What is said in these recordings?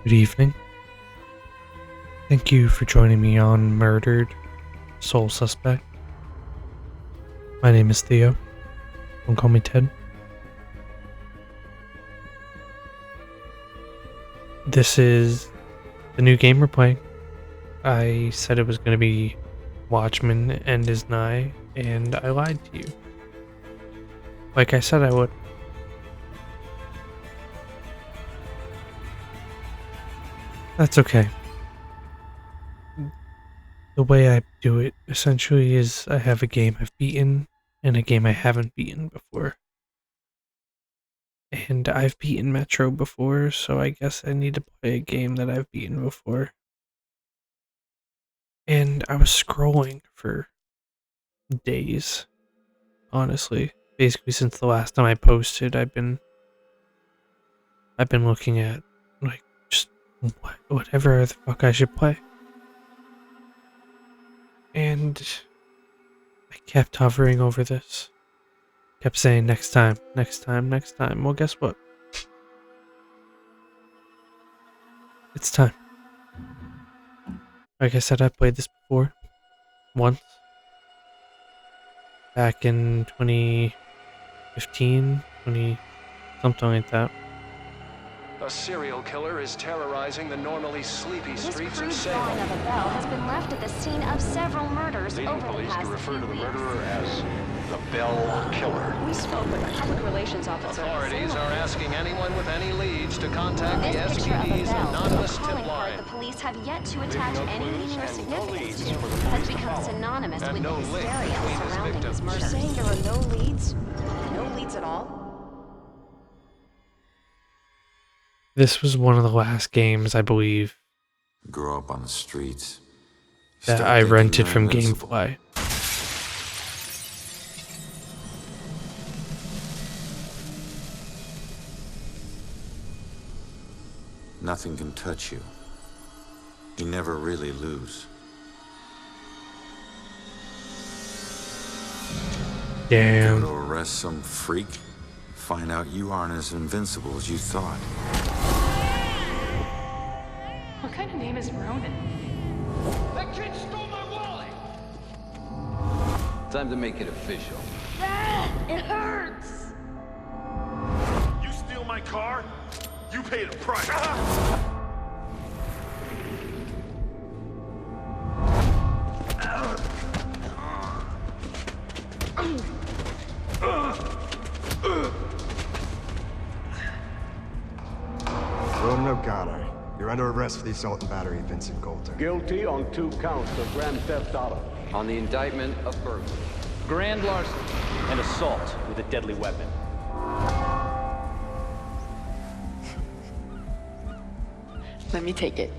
Good evening. Thank you for joining me on Murdered Soul Suspect. My name is Theo. Don't call me Ted. This is the new game we're playing. I said it was going to be Watchmen and is nigh, and I lied to you. Like I said I would. That's okay. The way I do it essentially is I have a game I've beaten and a game I haven't beaten before. And I've beaten Metro before, so I guess I need to play a game that I've beaten before. And I was scrolling for days, honestly. Basically since the last time I posted, I've been looking at like just whatever the fuck I should play. And I kept hovering over this. Kept saying next time, next time, next time. Well, guess what? It's time. Like I said, I played this before. Once. Back in 2015, something like that. A serial killer is terrorizing the normally sleepy streets of This Salem. crude drawing of a bell has been left at the scene of several murders Leading over the police to past refer few to the weeks. murderer as the Bell Killer. We spoke with a public relations officer. Authorities are asking anyone with any leads to contact the This picture of a SPD's bell, anonymous a tip calling card line. the police have yet to attach no any clues meaning or and no significance leads to, for the has police to become follow. synonymous And with no the link hysteria between his surrounding victims. his murder. You're saying there are no leads? No leads at all? This was one of the last games, I believe, Grow up on the streets. that Start I thinking rented you're from invincible. GameFly. Nothing can touch you. You never really lose. Go Damn. to arrest some freak, find out you aren't as invincible as you thought. What kind of name is Ronan? That kid stole my wallet! Time to make it official. It hurts! You steal my car? You paid a price. Roman O'Connor, you're under arrest for the assault and battery of Vincent Coulter. Guilty on 2 counts of grand theft auto. On the indictment of burglary. Grand larceny and assault with a deadly weapon. Let me take it.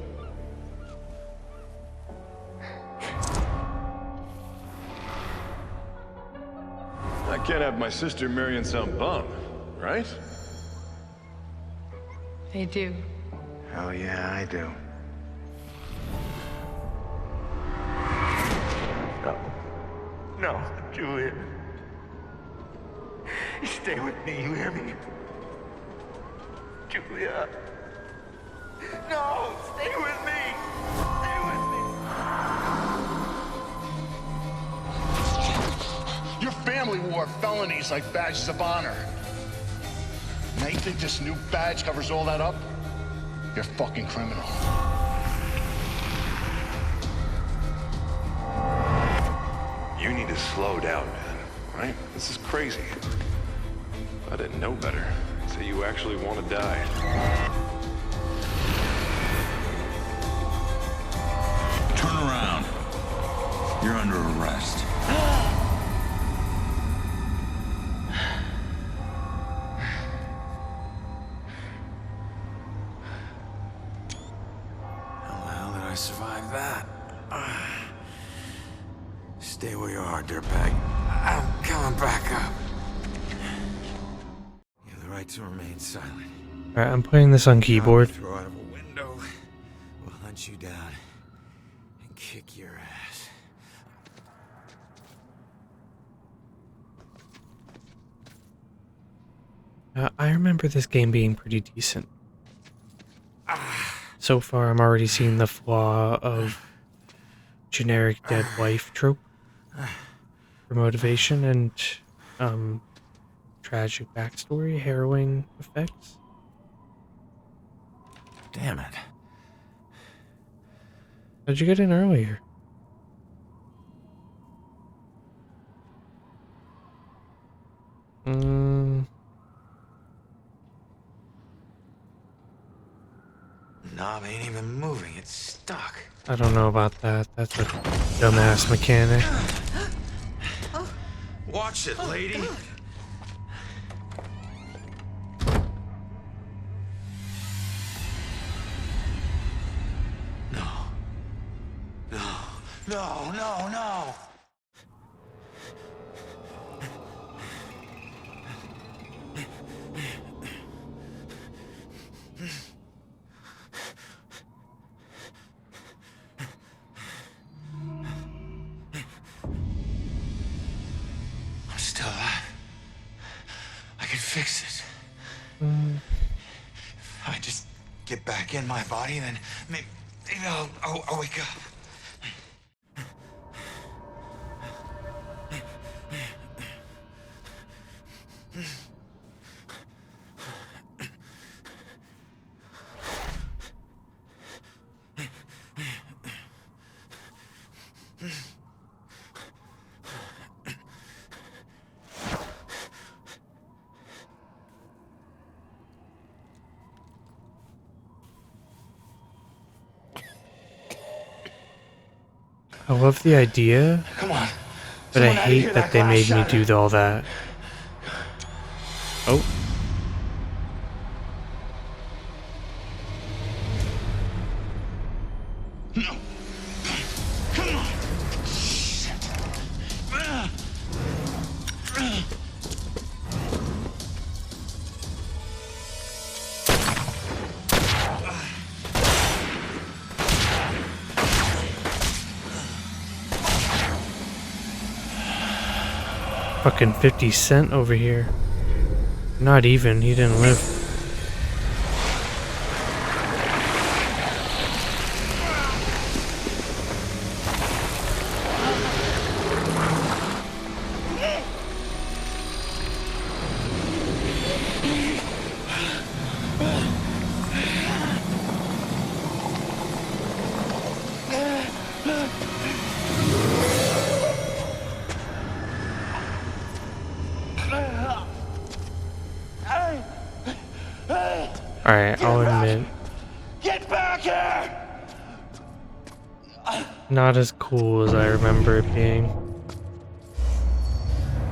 I can't have my sister marrying some bum, right? They do. Hell yeah, I do. No, Juliet. Stay with me, you hear me? Julia. No, stay with me. Stay with me. Your family wore felonies like badges of honor. Now you think this new badge covers all that up? You're a fucking criminal. You need to slow down, man. Right? This is crazy. I didn't know better. So you actually want to die. Turn around. You're under arrest. How the hell did I survive that? Stay where you are, dirtbag. I'm coming back up. You have the right to remain silent. Alright, I'm playing this on keyboard. Throw out of a window. We'll hunt you down and kick your ass. I remember this game being pretty decent. So far, I'm already seeing the flaw of generic dead wife trope for motivation and tragic backstory, harrowing effects. Damn it. How'd you get in earlier? Knob ain't even moving, it's stuck. I don't know about that. That's a dumbass mechanic. Watch it, lady. No. No. No, no, no. I'm still alive. I can fix it. If I just get back in my body, then maybe I'll wake up. I love the idea, Come on. but I Someone out of hate here, that they glass made me shattered. do all that. Oh. No. Come on. Fucking 50 Cent over here. Not even, he didn't live. Alright, I'll admit. Get back here! Not as cool as I remember it being.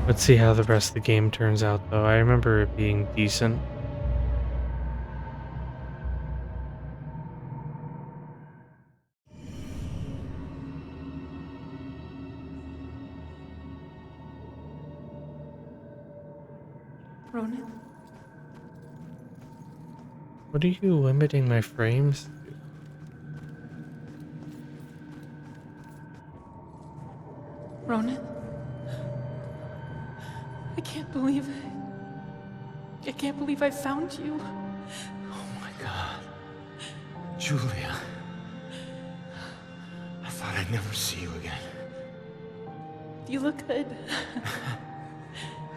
Let's see how the rest of the game turns out, though. I remember it being decent. Ronan? What are you limiting my frames to? Ronan? I can't believe it. I can't believe I found you. Oh my God. Julia. I thought I'd never see you again. You look good.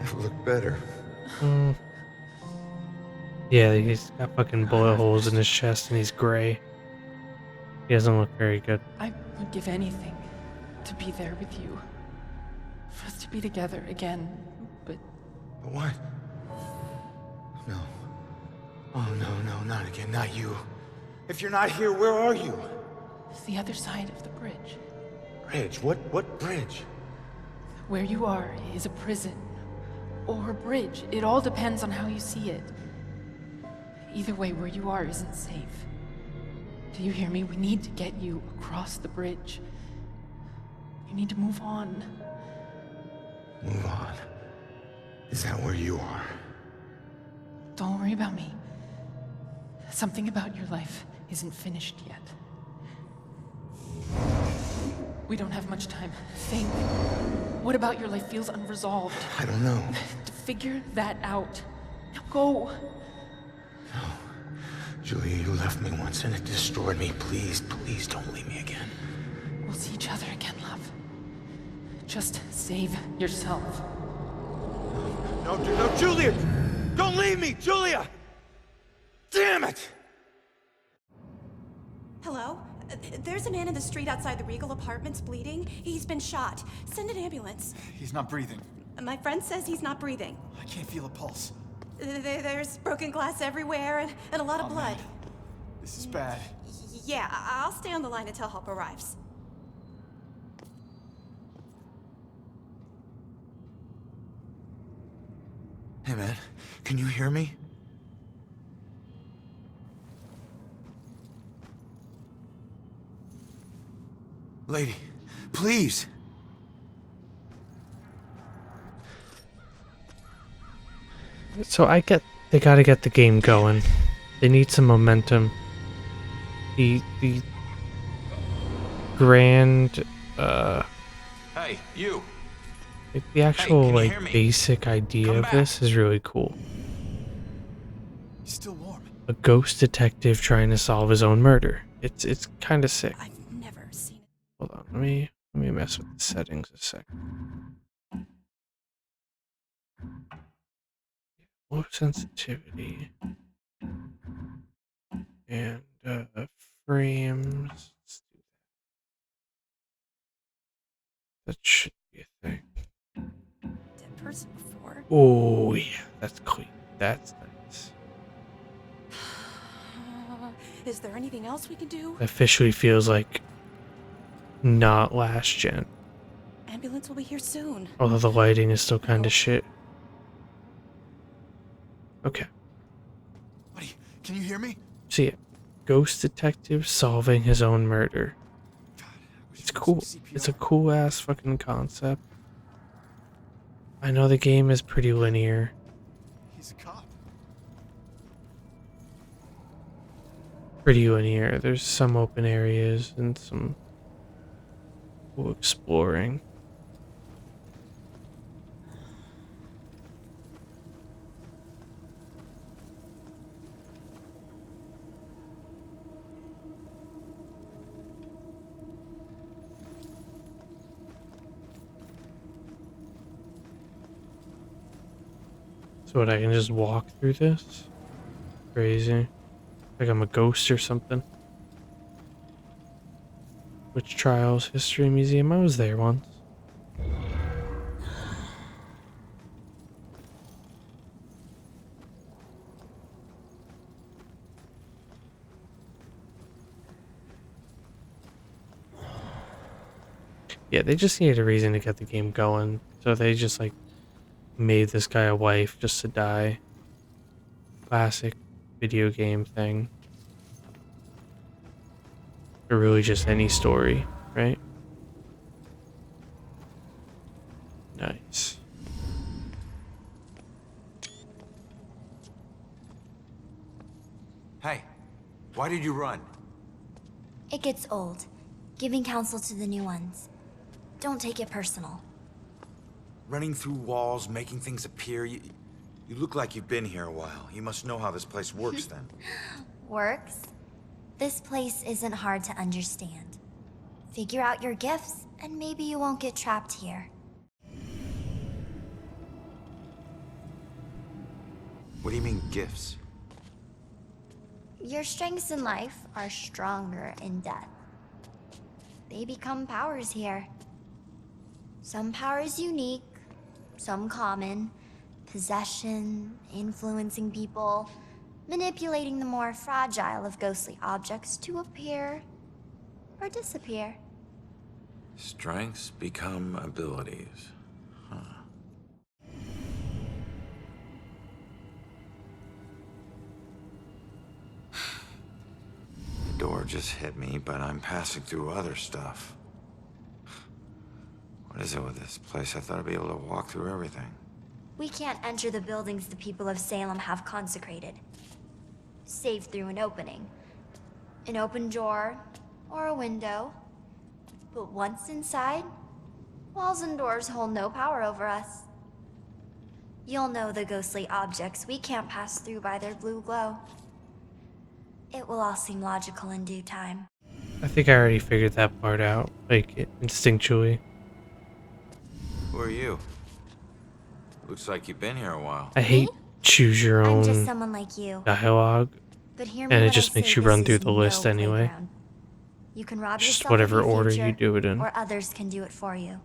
Never looked better. Yeah, he's got fucking bullet holes in his chest and he's gray. He doesn't look very good. I would give anything to be there with you. For us to be together again. But What? No. Oh, no, not again. Not you. If you're not here, where are you? it's the other side of the bridge. Bridge? What bridge? Where you are is a prison. Or a bridge. It all depends on how you see it. Either way, where you are isn't safe. Do you hear me? We need to get you across the bridge. You need to move on. Move on. Is that where you are? Don't worry about me. Something about your life isn't finished yet. We don't have much time. Think. What about your life feels unresolved? I don't know. To figure that out. Now go. Julia, you left me once and it destroyed me. Please, please don't leave me again. We'll see each other again, love. Just save yourself. No, Julia! Don't leave me, Julia! Damn it! Hello? There's a man in the street outside the Regal Apartments bleeding. He's been shot. Send an ambulance. He's not breathing. My friend says he's not breathing. I can't feel a pulse. There's broken glass everywhere and a lot of blood. Man. This is bad. Yeah, I'll stay on the line until help arrives. Hey, man, can you hear me? Lady, please! So I get they gotta get the game going. They need some momentum. The grand Hey, you! like the actual Hey, can you hear like me? basic idea Come of back. this is really cool. He's still warm. A ghost detective trying to solve his own murder. It's kind of sick. I've never seen it. Hold on, let me mess with the settings a second. Low sensitivity and frames. Let's do that. That should be a thing. Dead person before. Oh yeah, that's clean. That's nice. Is there anything else we can do? Officially feels like not last gen. Ambulance will be here soon. Although the lighting is still kind of shit. Okay. Buddy, can you hear me? See it. Ghost detective solving his own murder. God, I wish It's I could cool. see CPR. It's a cool ass fucking concept. I know the game is pretty linear. He's a cop. Pretty linear. There's some open areas and some cool exploring. So what, I can just walk through this? Crazy. Like I'm a ghost or something. Witch Trials History Museum. I was there once. Yeah, they just needed a reason to get the game going. So they just like made this guy a wife just to die. Classic video game thing. Or really just any story, right? Nice. Hey, why did you run? It gets old, giving counsel to the new ones. Don't take it personal. Running through walls, making things appear. You look like you've been here a while. You must know how this place works then. Works? This place isn't hard to understand. Figure out your gifts, and maybe you won't get trapped here. What do you mean, gifts? Your strengths in life are stronger in death. They become powers here. Some powers unique, some common. Possession, influencing people, manipulating the more fragile of ghostly objects to appear or disappear. Strengths become abilities. Huh. The door just hit me, but I'm passing through other stuff. What is it with this place? I thought I'd be able to walk through everything. We can't enter the buildings the people of Salem have consecrated, save through an opening. An open door or a window. But once inside, walls and doors hold no power over us. You'll know the ghostly objects we can't pass through by their blue glow. It will all seem logical in due time. I think I already figured that part out, like instinctually. Who are you? Looks like you've been here a while. I hate choose your I'm just own someone like you. dialogue, But hear me and it when I just say makes you this run through is the list no anyway. playground. You can rob Just yourself whatever of your order future, you do it in. or others can do it for you.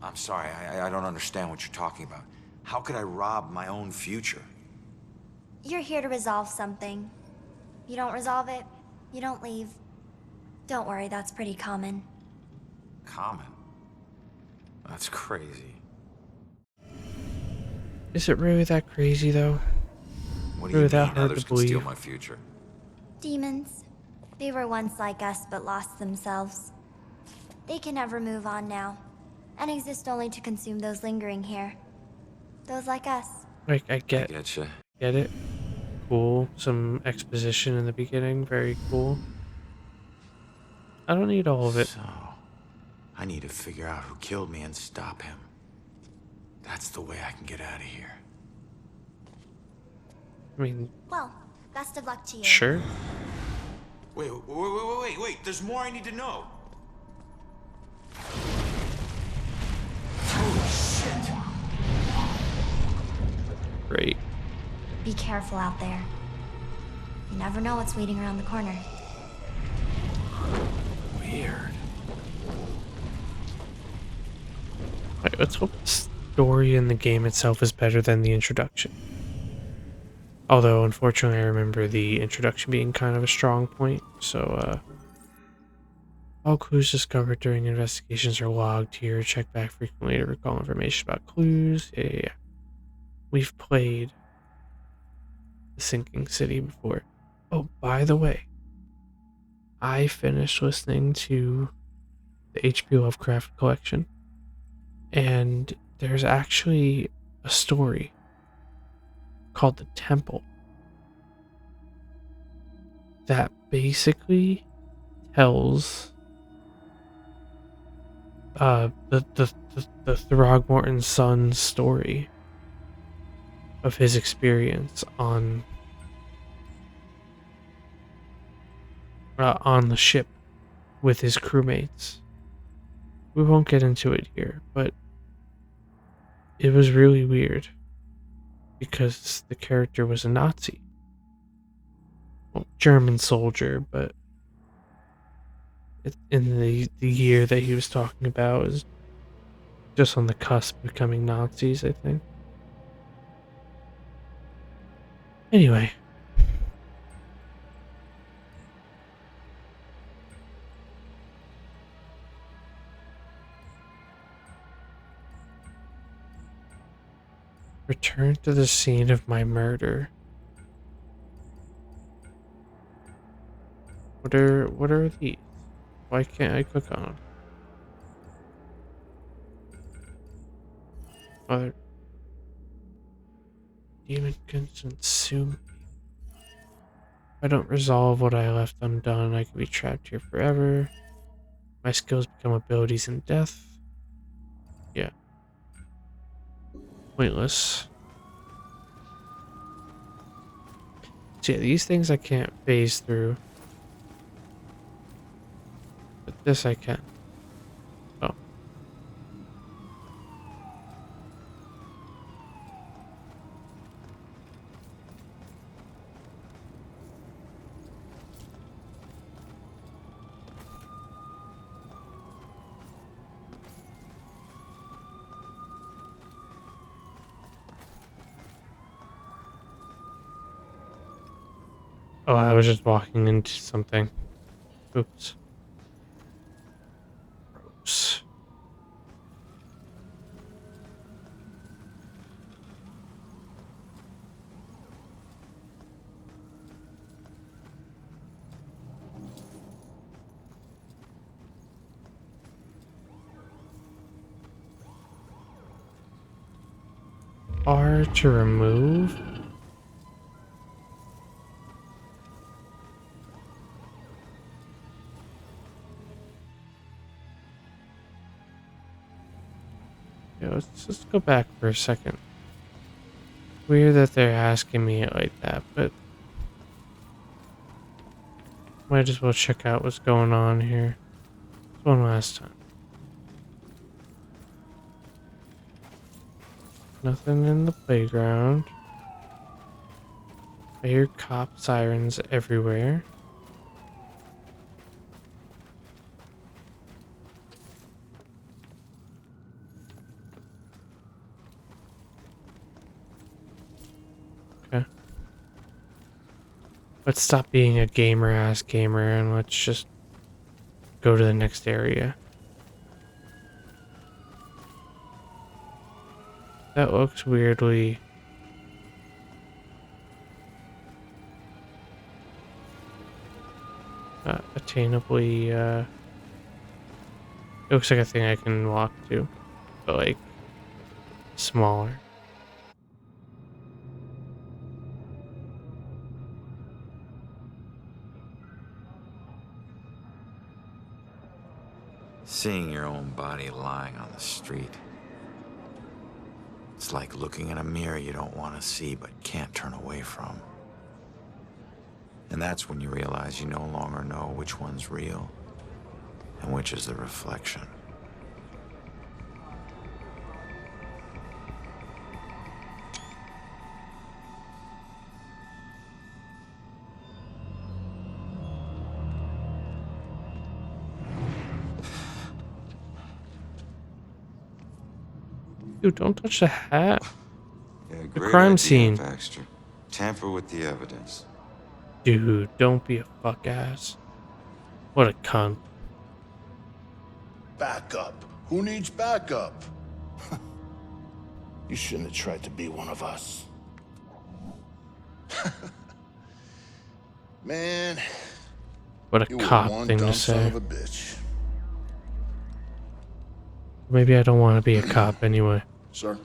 I'm sorry, I don't understand what you're talking about. How could I rob my own future? You're here to resolve something. You don't resolve it, you don't leave. Don't worry, that's pretty common. Common? That's crazy. Is it really that crazy though? What do you Really that mean hard others to can steal believe? my future? Demons. They were once like us but lost themselves. They can never move on now, and exist only to consume those lingering here. Those like us. Like I get getcha. Get it? Cool. Some exposition in the beginning, very cool. I don't need all of it. So, I need to figure out who killed me and stop him. That's the way I can get out of here. I mean, Well, best of luck to you. sure. Wait, there's more I need to know. Great. Be careful out there. You never know what's waiting around the corner. Weird. Alright, let's hope the story in the game itself is better than the introduction. Although, unfortunately, I remember the introduction being kind of a strong point, so, all clues discovered during investigations are logged here. Check back frequently to recall information about clues. Yeah. We've played The Sinking City before. Oh, by the way, I finished listening to the H.P. Lovecraft collection, and there's actually a story called The Temple that basically tells the Throgmorton's son's story of his experience on the ship with his crewmates. We won't get into it here, but it was really weird because the character was a Nazi. Well, German soldier, but in the year that he was talking about is just on the cusp of becoming Nazis, I think. Anyway. Return to the scene of my murder. What are these? Why can't I click on them? Other demon can consume me. If I don't resolve what I left undone, I can be trapped here forever. My skills become abilities in death. Yeah. Pointless. So yeah, these things I can't phase through. But this I can. Oh. Oh, I was just walking into something. Oops. Gross. R to remove. Okay, let's just go back for a second. Weird that they're asking me it like that, but might as well check out what's going on here. One last time. Nothing in the playground. I hear cop sirens everywhere. Okay. Let's stop being a gamer-ass gamer and let's just go to the next area. That looks weirdly... attainably, it looks like a thing I can walk to, but like, smaller. Seeing your own body lying on the street. It's like looking in a mirror you don't want to see but can't turn away from. And that's when you realize you no longer know which one's real and which is the reflection. Dude, don't touch the hat. Yeah, The great crime idea, scene. Baxter. Tamper with the evidence. Dude, don't be a fuck ass. What a cunt. Backup. Who needs backup? You shouldn't have tried to be one of us. Man. What a You were cop one thing to dumb son say. of a bitch. Maybe I don't want to be a cop anyway. Sir?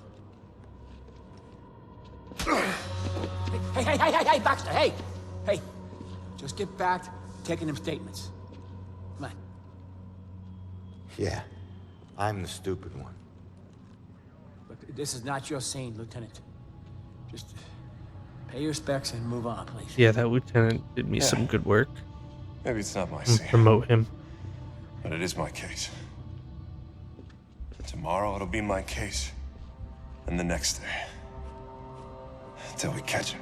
Hey, Baxter, hey! Hey, just get back to taking them statements. Come on. Yeah, I'm the stupid one. Look, this is not your scene, Lieutenant. Just pay your respects and move on, please. Yeah, that lieutenant did me some good work. Maybe it's not my And scene, promote him. but it is my case. Tomorrow it'll be my case, and the next day, until we catch him.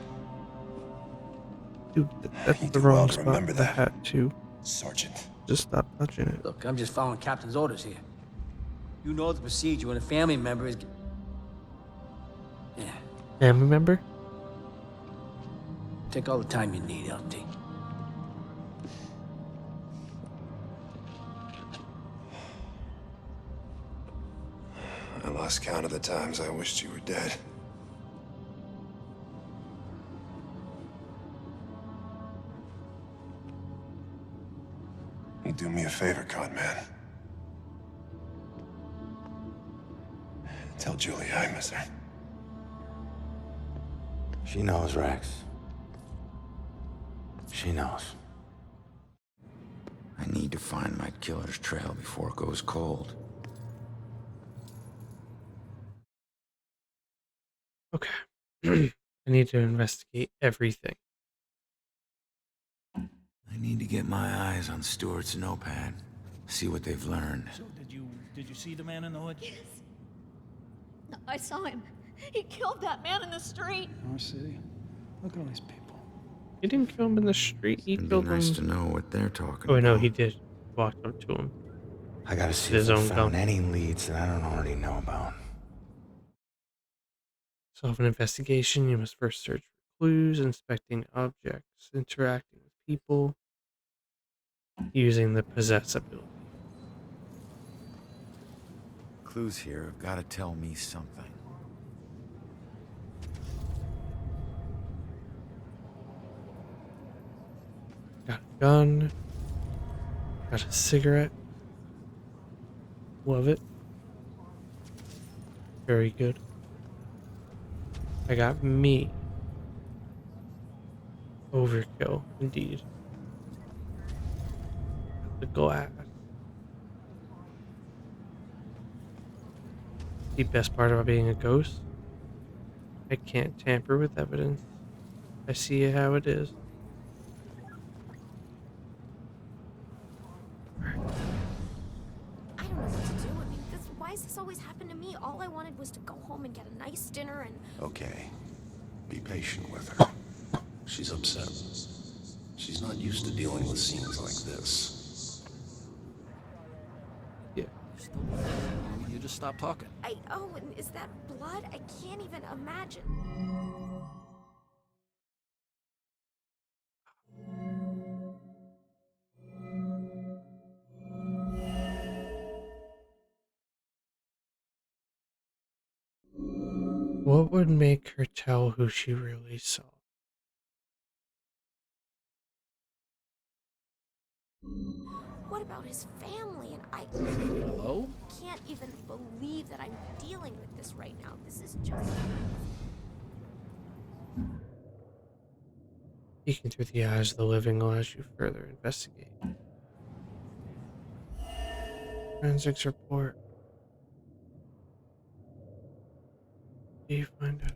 Dude, that's You the do wrong well to spot remember for the that, hat too. Sergeant. Just stop touching it. Look, I'm just following Captain's orders here. You know the procedure when a family member is... Yeah, Family member? take all the time you need, LT. I lost count of the times I wished you were dead. You do me a favor, con man. Tell Julie I miss her. She knows, Rex. She knows. I need to find my killer's trail before it goes cold. Okay. I need to investigate everything. I need to get my eyes on Stewart's notepad. See what they've learned. So did you see the man in the hood? Yes. I saw him. He killed that man in the street. Oh, see. Look at all these people. He didn't kill him in the street. He It'd be killed nice him. to know what they're talking Oh, about. no, he did. Walked up to him. I gotta see His if they own found gun. any leads that I don't already know about. Solve an investigation. You must first search for clues, inspecting objects, interacting with people, using the possess ability. Clues here have got to tell me something. Got a gun. Got a cigarette. Love it. Very good. I got me. Overkill, indeed. Got the glass. the best part about being a ghost. I can't tamper with evidence. I see it how it is. I don't know what to do. I mean, why does this always happen to me? All I wanted was to go home and get a nice dinner and... Okay. Be patient with her. She's upset. She's not used to dealing with scenes like this. Yeah. You just stop talking. Oh, and is that blood? I can't even imagine. What would make her tell who she really saw? What about his family? And Hello? can't even believe that I'm dealing with this right now. This is just... Peeking through the eyes of the living will as you further investigate. Forensics report. Do you find out?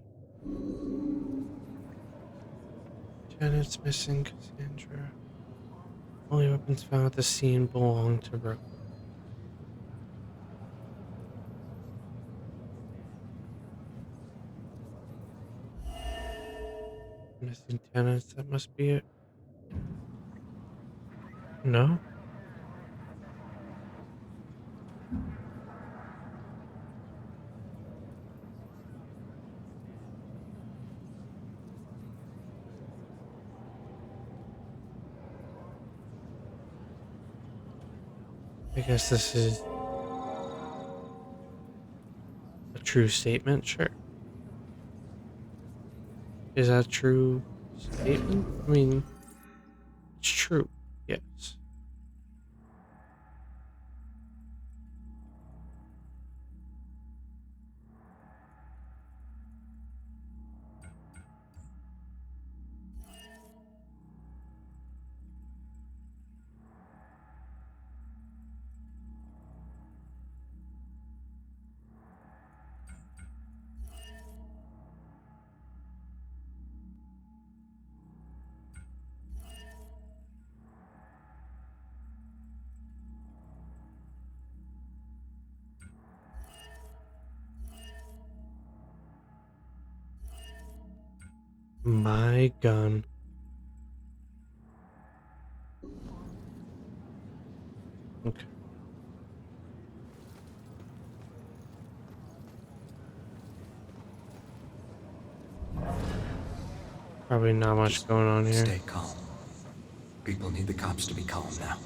Janet's missing, Cassandra. Only weapons found at the scene belong to Brooke. Missing tenants, that must be it. No? I guess this is a true statement, sure. Is that a true statement? I mean, it's true, yes. My gun. Okay. Probably not much going on here. Stay calm. People need the cops to be calm now.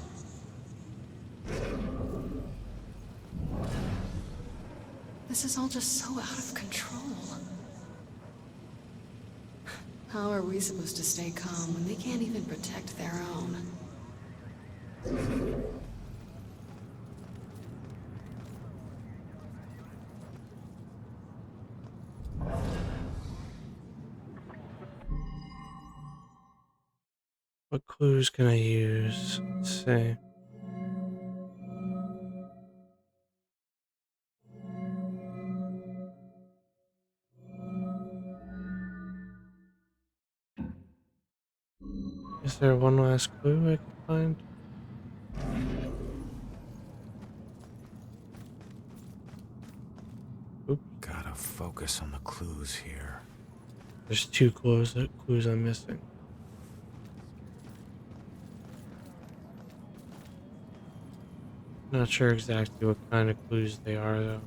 This is all just so out of control. How are we supposed to stay calm when they can't even protect their own? What clues can I use? Let's see. Is there one last clue I can find? Oops. Gotta focus on the clues here. There's two clues I'm missing. Not sure exactly what kind of clues they are though.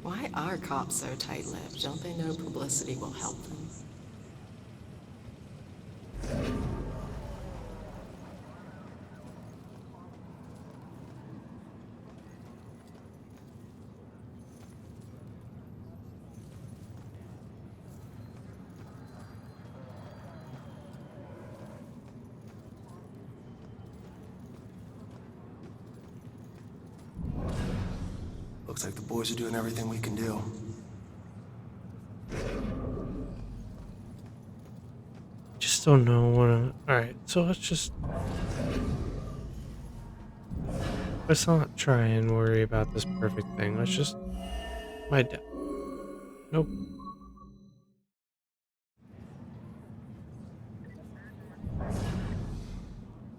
Why are cops so tight-lipped? Don't they know publicity will help them? Looks like the boys are doing everything we can do. Just don't know what. Alright, so let's just. Let's not try and worry about this perfect thing. Let's just lie down. Nope.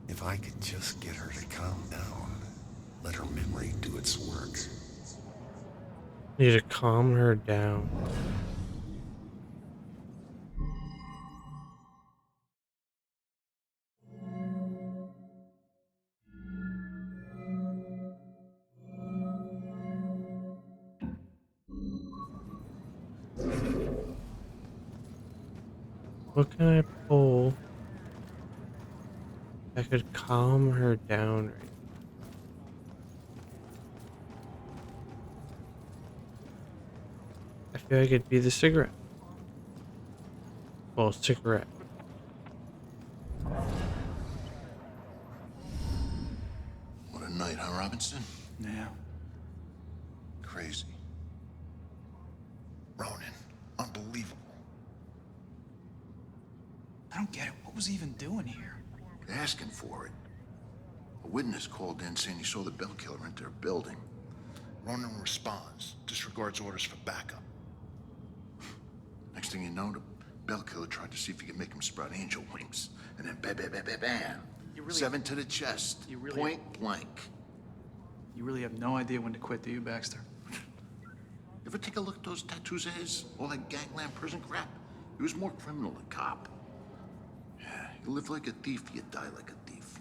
If I could just get her to calm down, let her memory do its work. Need to calm her down. What can I pull that could calm her down right? I feel like it'd be the cigarette. Well, cigarette. What a night, huh, Robinson? Yeah. Crazy. Ronan, unbelievable. I don't get it. What was he even doing here? Asking for it. A witness called in saying he saw the bell killer enter a building. Ronan responds, disregards orders for backup. Next thing you know, the bell killer tried to see if he could make him sprout angel wings. And then bam, bam, bam, bam, bam. You really- 7 to the chest. You really- Point blank. You really have no idea when to quit, do you, Baxter? You ever take a look at those tattoos of his? All that gangland prison crap? He was more criminal than cop. Yeah, you live like a thief, you die like a thief.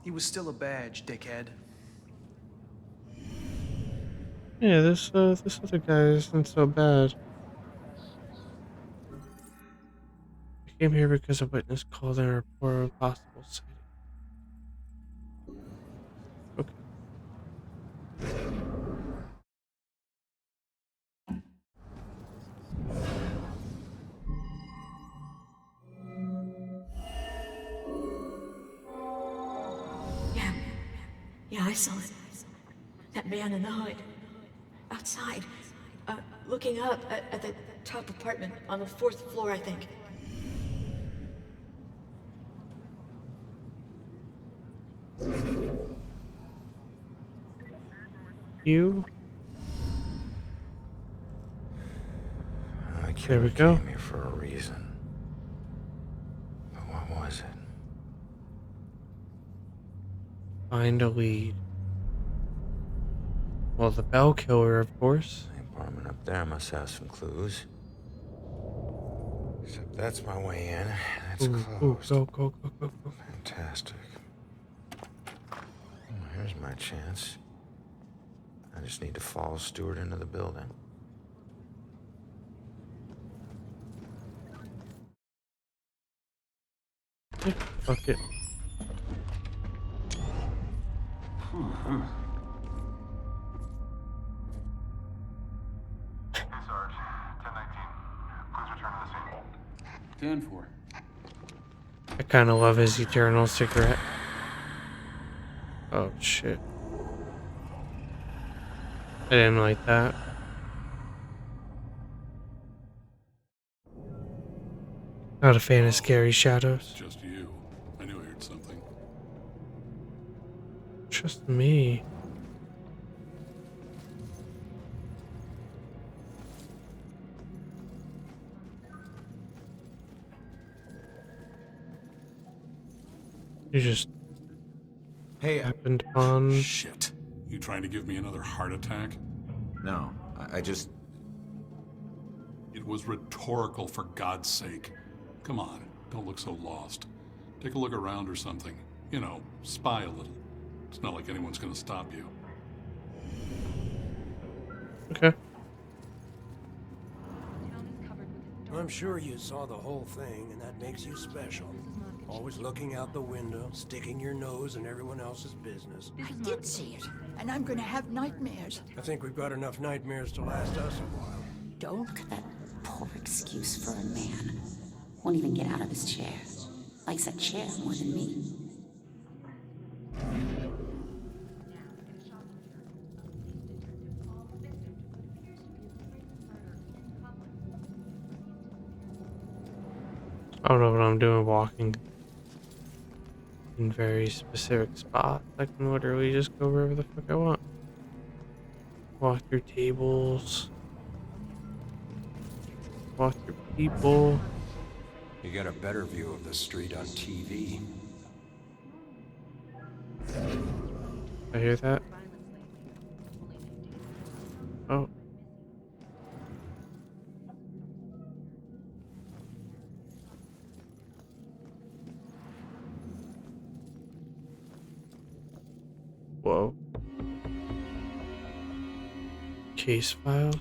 He was still a badge, dickhead. Yeah, this other guy isn't so bad. I came here because a witness called in a report of a possible sighting. Okay. Yeah, I saw it. That man in the hood. Outside. Looking up at the top apartment on the 4th floor, I think. You? There we go. Came here for a reason. But what was it? Find a lead. Well, the bell killer, of course. The apartment up there must have some clues. Except that's my way in. That's closed. Go. Fantastic. Well, here's my chance. I just need to follow Stewart into the building. Fuck it. Hey, Sarge. 1019. Please return to the scene. 10-4. I kind of love his eternal cigarette. Oh, shit. I didn't like that. Not a fan of scary shadows. Just you. I knew I heard something. Just me. You just happened upon. Shit. You trying to give me another heart attack? No, I just... It was rhetorical, for God's sake. Come on, don't look so lost. Take a look around or something. You know, spy a little. It's not like anyone's gonna stop you. Okay. I'm sure you saw the whole thing, and that makes you special. Always looking out the window, sticking your nose in everyone else's business. I did see it, and I'm gonna have nightmares. I think we've got enough nightmares to last us a while. Don't look at that poor excuse for a man. Won't even get out of his chair. Likes that chair more than me. I don't know what I'm doing walking in very specific spots. I can literally just go wherever the fuck I want. Walk through tables. Walk through people. You get a better view of the street on TV. I hear that. Oh. Whoa. Case file.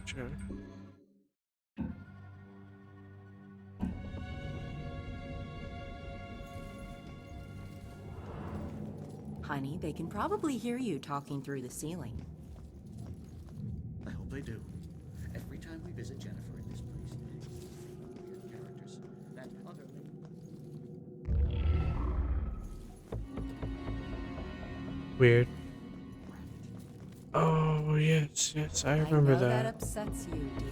Sure. Honey, they can probably hear you talking through the ceiling. I hope they do. Every time we visit Jennifer in this place, weird characters. That other Weird. Oh, yes, I remember I know that that. upsets you, dear.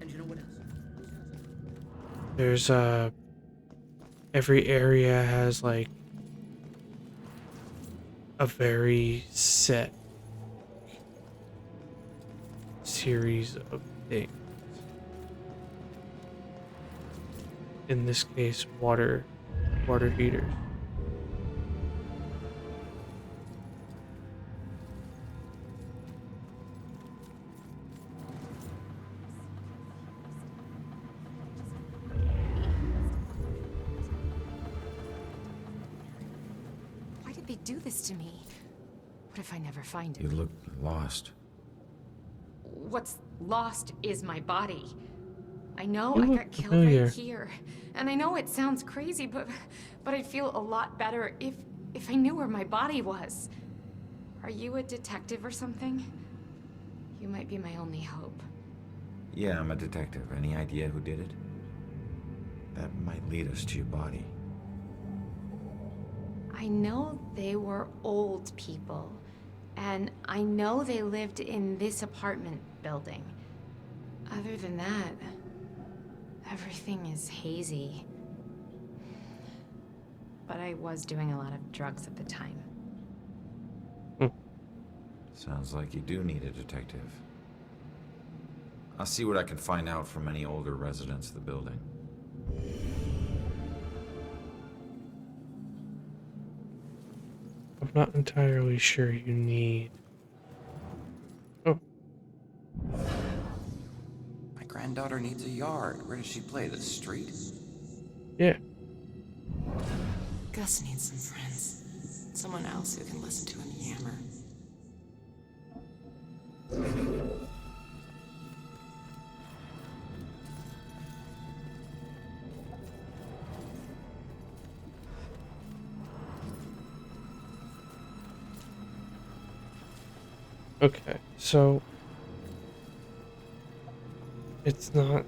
And you know what else? There's every area has like a very set series of things. In this case, water heaters. Why did they do this to me? What if I never find it? You look lost. What's lost is my body. I know You I look got killed familiar. right here. And I know it sounds crazy, but I'd feel a lot better if I knew where my body was. Are you a detective or something? You might be my only hope. Yeah, I'm a detective. Any idea who did it? That might lead us to your body. I know they were old people, and I know they lived in this apartment building. Other than that, everything is hazy. But I was doing a lot of drugs at the time. Sounds like you do need a detective. I'll see what I can find out from any older residents of the building. I'm not entirely sure you need. Oh, My granddaughter needs a yard. Where does she play? The street? yeah. Gus needs some friends. Someone else who can listen to him yammer. Okay, so it's not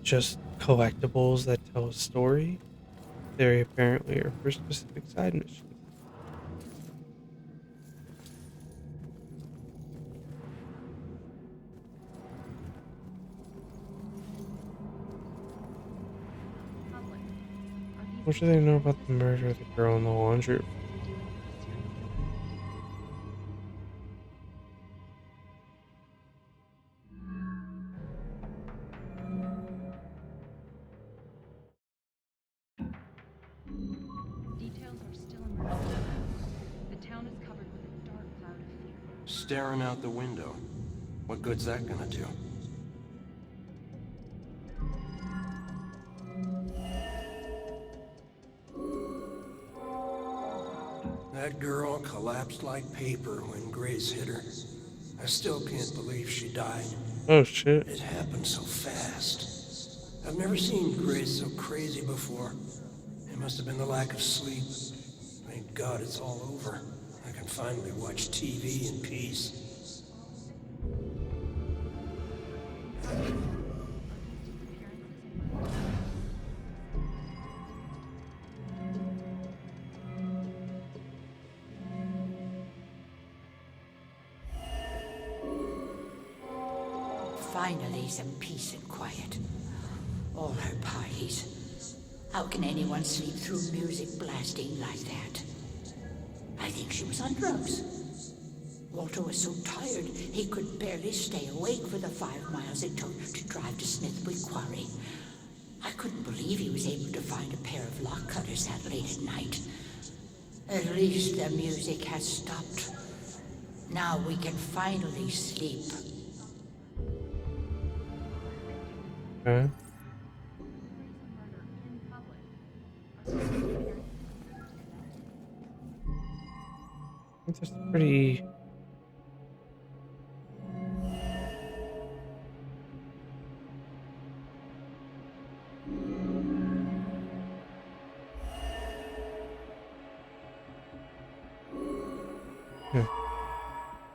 just collectibles that tell a story. They apparently are for specific side missions. What do they know about the murder of the girl in the laundry room? Details are still emerging. The town is covered with a dark cloud of fear. Staring out the window. What good's that gonna do? That girl collapsed like paper when Grace hit her. I still can't believe she died. Oh shit. It happened so fast. I've never seen Grace so crazy before. must have been the lack of sleep. Thank God it's all over. I can finally watch TV in peace. Finally, some peace and quiet. All her parties. How can anyone sleep through music blasting like that? I think she was on drugs. Walter was so tired he could barely stay awake for the 5 miles it took to drive to Smithwick Quarry. I couldn't believe he was able to find a pair of lock cutters that late at night. At least the music has stopped. Now we can finally sleep. Okay. I think that's pretty. Yeah.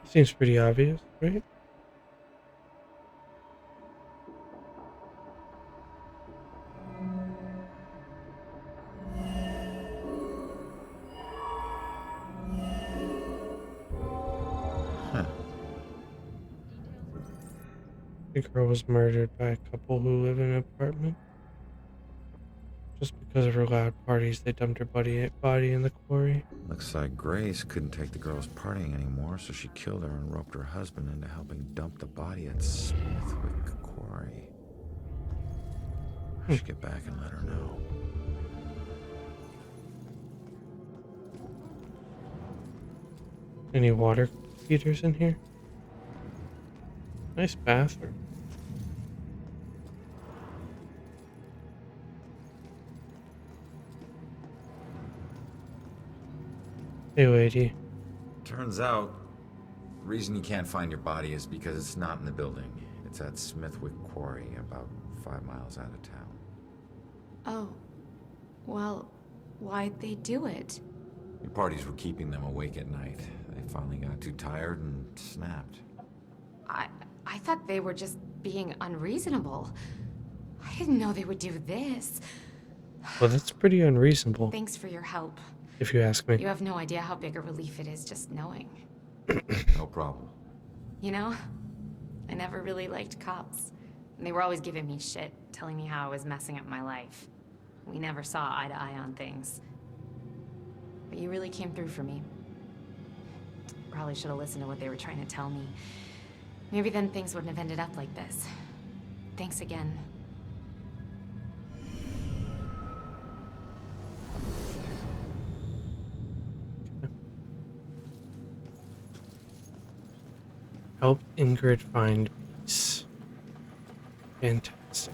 Seems pretty obvious, right? Huh. The girl was murdered by a couple who live in an apartment. Just because of her loud parties, they dumped her body in the quarry. Looks like Grace couldn't take the girls partying anymore, so she killed her and roped her husband into helping dump the body at Smithwick Quarry. I should get back and let her know. Any water heaters in here? Nice bathroom. Hey, lady. Turns out, the reason you can't find your body is because it's not in the building. It's at Smithwick Quarry, about 5 miles out of town. Oh. Well, why'd they do it? Your parties were keeping them awake at night. They finally got too tired and snapped. I thought they were just being unreasonable. I didn't know they would do this. Well, that's pretty unreasonable. Thanks for your help. If you ask me. You have no idea how big a relief it is just knowing. No problem. You know, I never really liked cops. And they were always giving me shit, telling me how I was messing up my life. We never saw eye to eye on things. But you really came through for me. Probably should have listened to what they were trying to tell me. Maybe then things wouldn't have ended up like this. Thanks again. Help Ingrid find peace. Fantastic.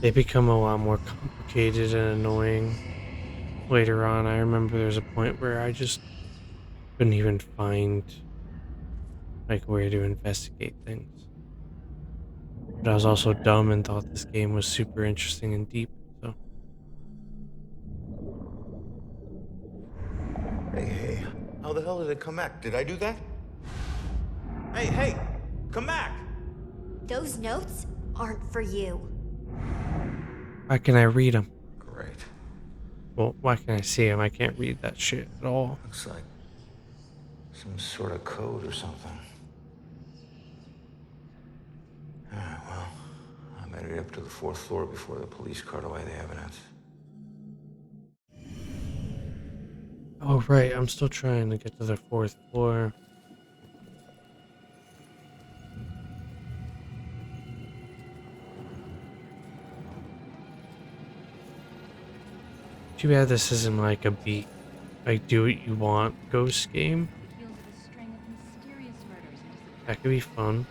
They become a lot more complicated and annoying later on. I remember there's a point where I just couldn't even find like where to investigate things. But I was also dumb and thought this game was super interesting and deep, so. Hey, how the hell did it come back? Did I do that? Hey, come back! Those notes aren't for you. Why can I read them? Great. Well, why can I see them? I can't read that shit at all. Looks like some sort of code or something. Alright, well, I'm headed up to the 4th floor before the police cart away the evidence. Oh, right. I'm still trying to get to the 4th floor. Too bad this isn't like a beat, like do what you want ghost game. That could be fun.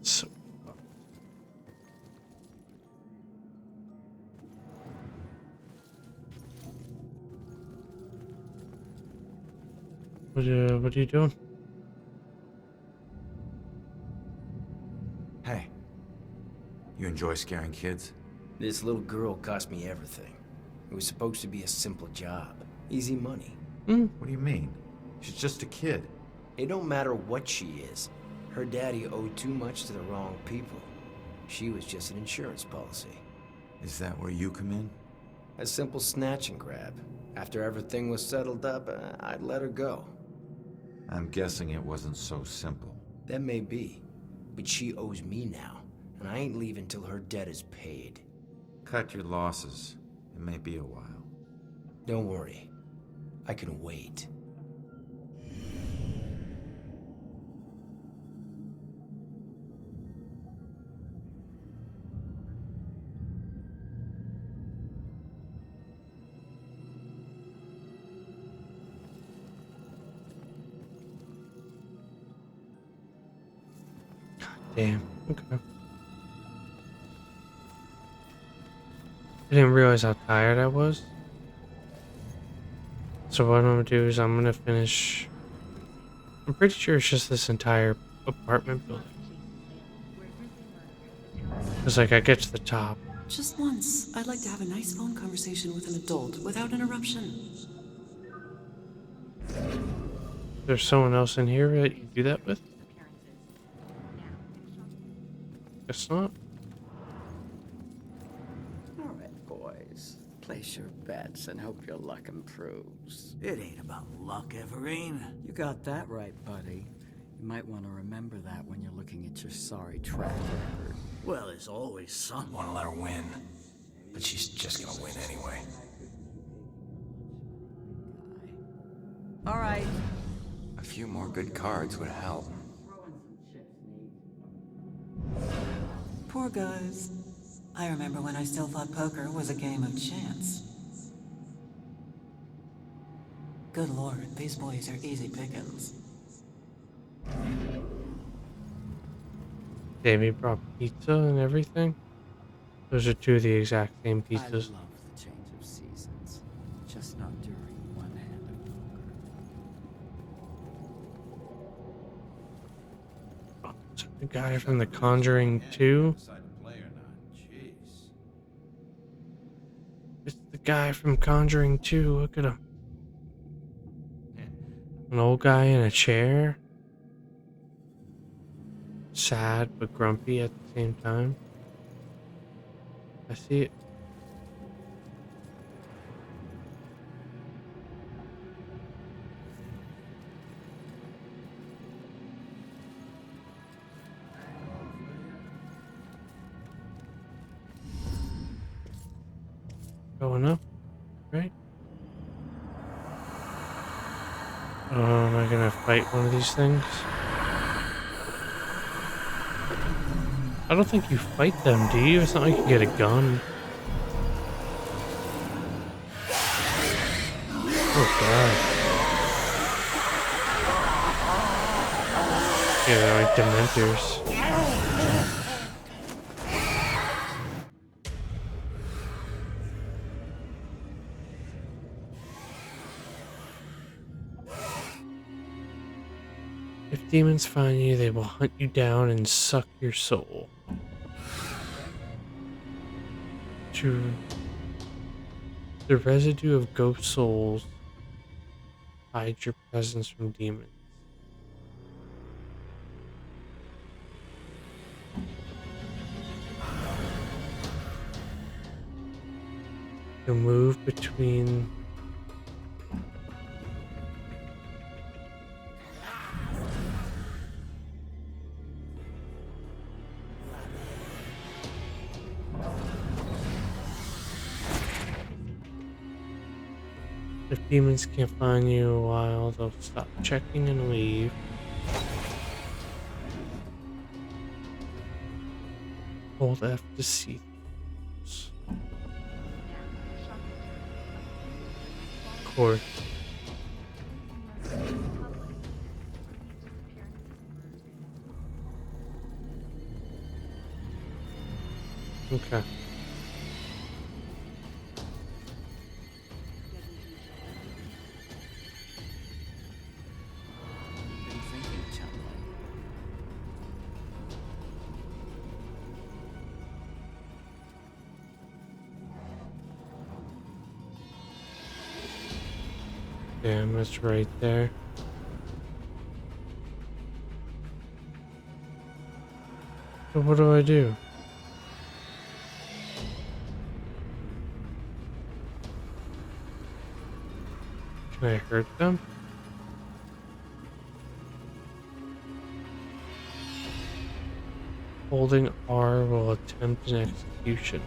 So What are you doing? Hey, you enjoy scaring kids? This little girl cost me everything. It was supposed to be a simple job. Easy money. What do you mean? She's just a kid. It don't matter what she is. Her daddy owed too much to the wrong people. She was just an insurance policy. Is that where you come in? A simple snatch and grab. After everything was settled up, I'd let her go. I'm guessing it wasn't so simple. That may be. But she owes me now, and I ain't leaving till her debt is paid. Cut your losses. It may be a while. Don't worry. I can wait. Damn. Okay. I didn't realize how tired I was. So what I'm gonna do is I'm gonna finish. I'm pretty sure it's just this entire apartment building. It's like I get to the top. Just once, I'd like to have a nice phone conversation with an adult without interruption. There's someone else in here that you do that with? Guess not. All right, boys. Place your bets and hope your luck improves. It ain't about luck, Everine. You got that right, buddy. You might want to remember that when you're looking at your sorry track record. Well, there's always someone. Want to let her win, but she's just gonna win anyway. All right. A few more good cards would help. Poor guys. I remember when I still thought poker was a game of chance. Good lord, these boys are easy pickings. Davey brought pizza and everything. Those are two of the exact same I pizzas. love the change of seasons, just not during one hand of poker. Is that the guy from The Conjuring 2? It's the guy from Conjuring 2. Look at him. An old guy in a chair. Sad but grumpy at the same time. I see it. Going up, right? Oh, am I gonna fight one of these things? I don't think you fight them, do you? It's not like you get a gun. Oh god. Yeah, they're like dementors. If demons find you, they will hunt you down and suck your soul. The residue of ghost souls hides your presence from demons. You'll move between if demons can't find you a while, they'll stop checking and leave. Hold F to see things. Of course. Okay. Damn, it's right there. So what do I do? Can I hurt them? Holding R will attempt an execution.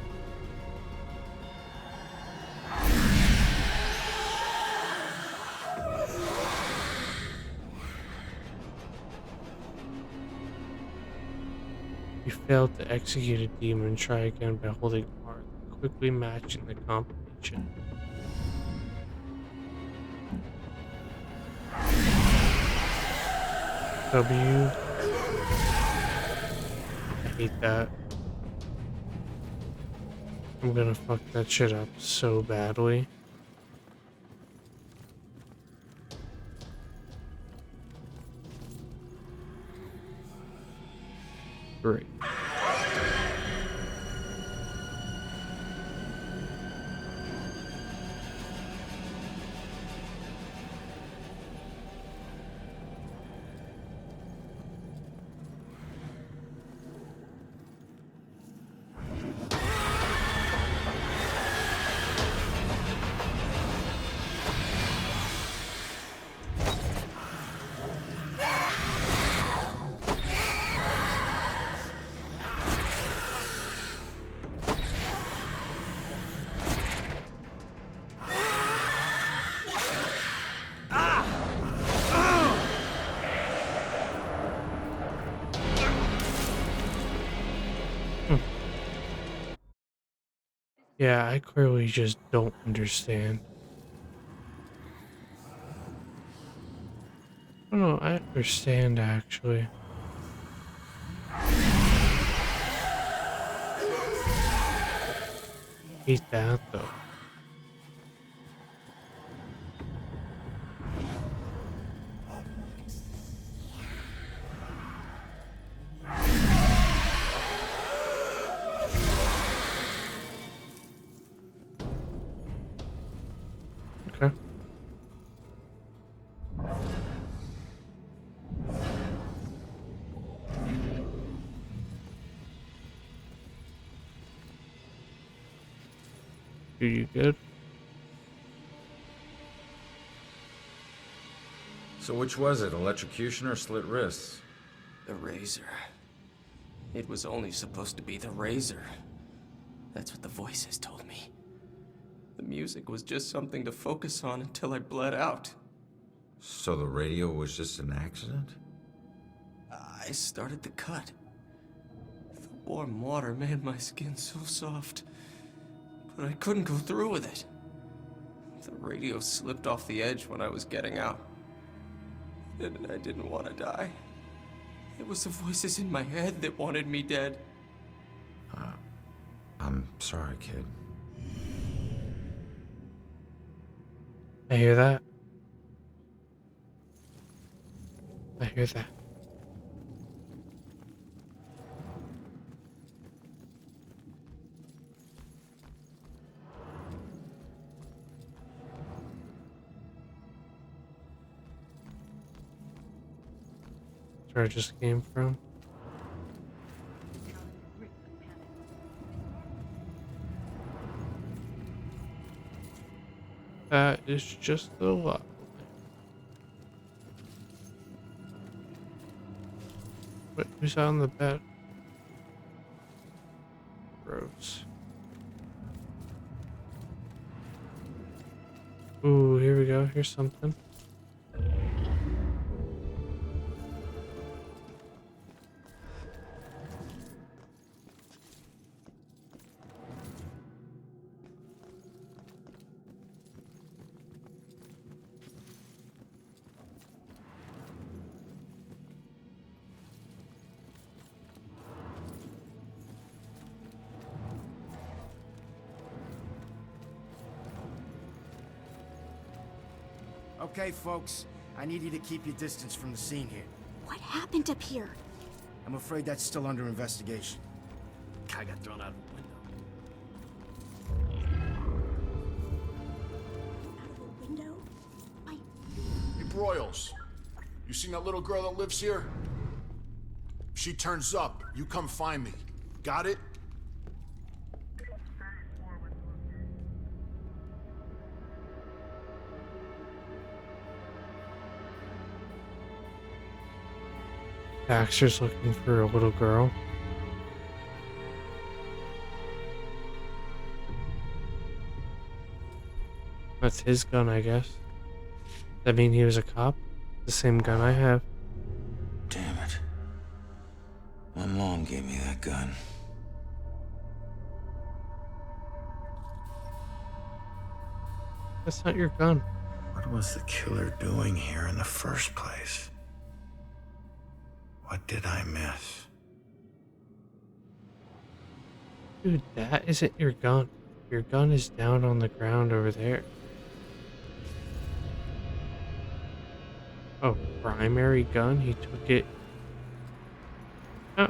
You failed to execute a demon. Try again by holding R, quickly matching the combination. W. I hate that. I'm gonna fuck that shit up so badly. Great. Yeah, I clearly just don't understand. Oh no, I understand actually. Hate that though. Okay. Do you good? So which was it, electrocution or slit wrists? The razor. It was only supposed to be the razor. That's what the voices told me. The music was just something to focus on until I bled out. So the radio was just an accident? I started the cut. The warm water made my skin so soft, but I couldn't go through with it. The radio slipped off the edge when I was getting out. And I didn't want to die. It was the voices in my head that wanted me dead. I'm sorry, kid. I hear that. I hear that. That's where I just came from. That is just the lot. But who's on the bed? Gross. Ooh, here we go. Here's something. Okay, folks. I need you to keep your distance from the scene here. What happened up here? I'm afraid that's still under investigation. Guy got thrown out of the window. Out of a window? Broyles. You seen that little girl that lives here? If she turns up, you come find me. Got it? Baxter's looking for a little girl. That's his gun, I guess. That mean he was a cop? The same gun I have. Damn it. My mom gave me that gun. That's not your gun. What was the killer doing here in the first place? What did I miss? Dude, that isn't your gun. Your gun is down on the ground over there. Oh, primary gun? He took it. Oh,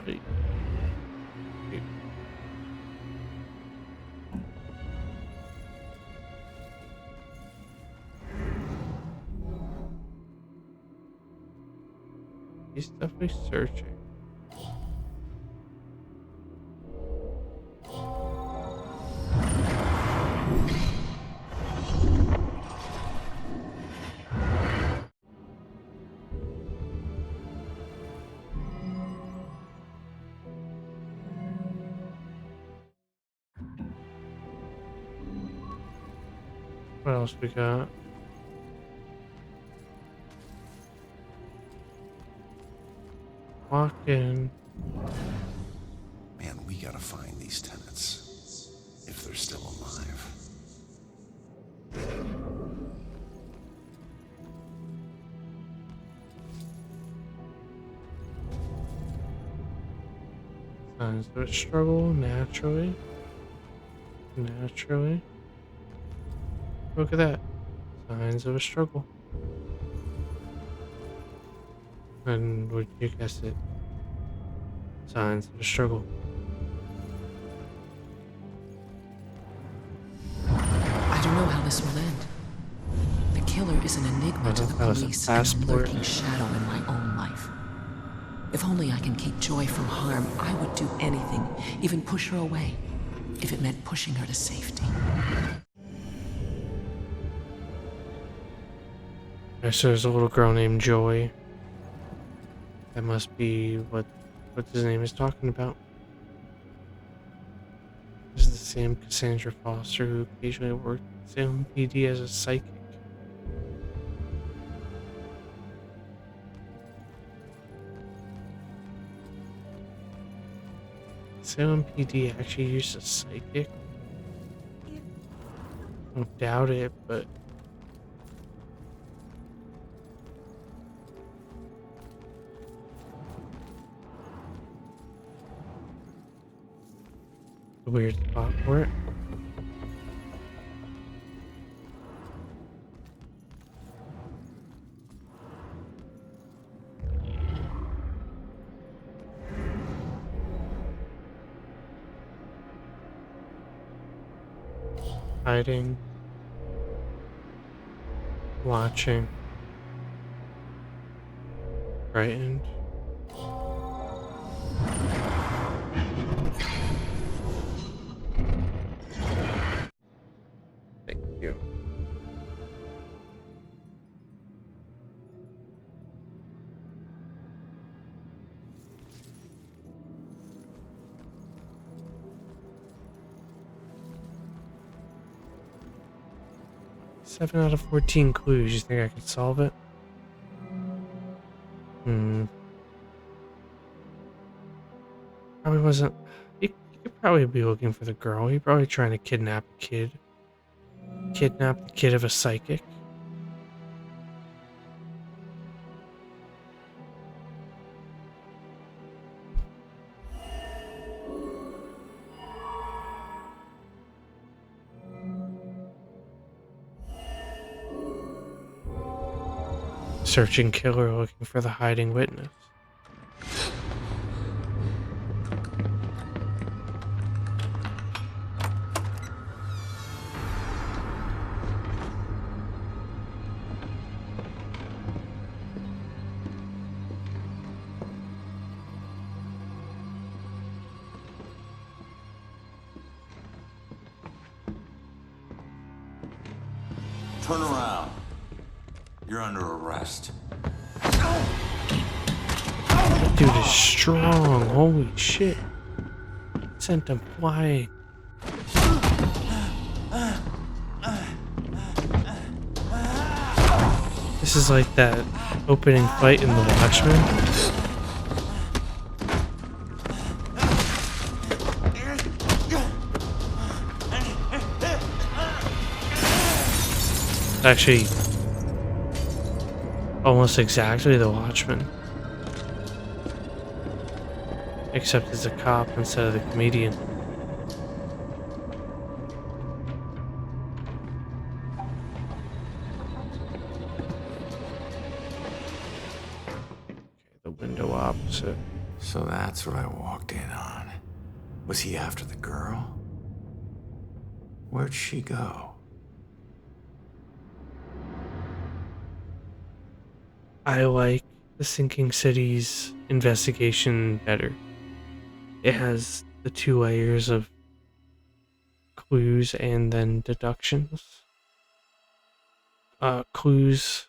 he's definitely searching. What else we got? Walk in. Man, we gotta find these tenants. If they're still alive. Signs of a struggle, naturally. Naturally. Look at that. Signs of a struggle. And would you guess it? Signs of a struggle. I don't know how this will end. The killer is an enigma to the police and a lurking shadow in my own life. If only I can keep Joy from harm, I would do anything, even push her away, if it meant pushing her to safety. So there's a little girl named Joy. That must be what his name is talking about. This is the same Cassandra Foster who occasionally worked at Salem PD as a psychic. Salem PD actually used a psychic? I don't doubt it, but a weird spot for it. Hiding. Watching. Frightened. Thank you. Seven out of 14 clues. You think I could solve it? Probably wasn't. He could probably be looking for the girl. He probably trying to kidnap a kid. Kidnap the kid of a psychic. Searching killer looking for the hiding witness. Turn around. You're under arrest. That dude is strong. Holy shit. Sent him flying. This is like that opening fight in The Watchmen. Actually, almost exactly The Watchmen. Except it's a cop instead of the comedian. The window opposite. So that's what I walked in on. Was he after the girl? Where'd she go? I like the Sinking City's investigation better. It has the 2 layers of clues and then deductions. Clues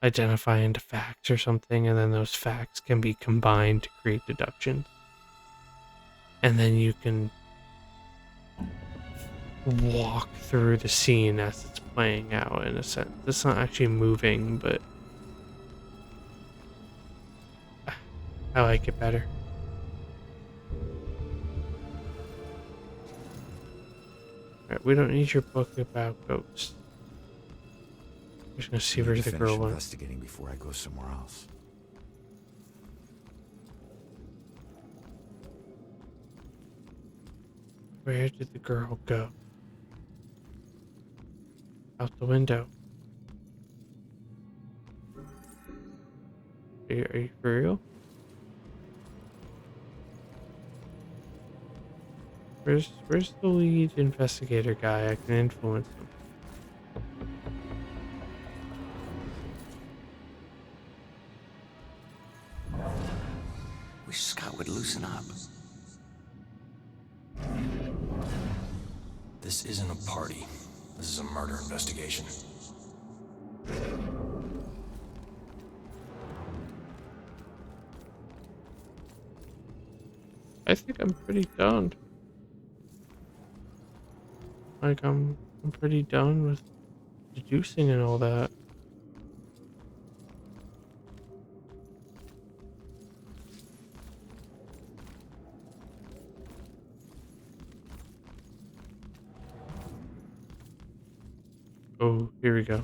identify into facts or something, and then those facts can be combined to create deductions. And then you can walk through the scene as it's playing out, in a sense. It's not actually moving, but I like it better. Right, we don't need your book about ghosts. I'm just gonna see where the girl went. Investigating before I go somewhere else. Where did the girl go? Out the window. Are you for real? Where's the lead investigator guy? I can influence him. Wish Scott would loosen up. This isn't a party. This is a murder investigation. I think I'm pretty done. Like I'm pretty done with deducing and all that. Oh, here we go.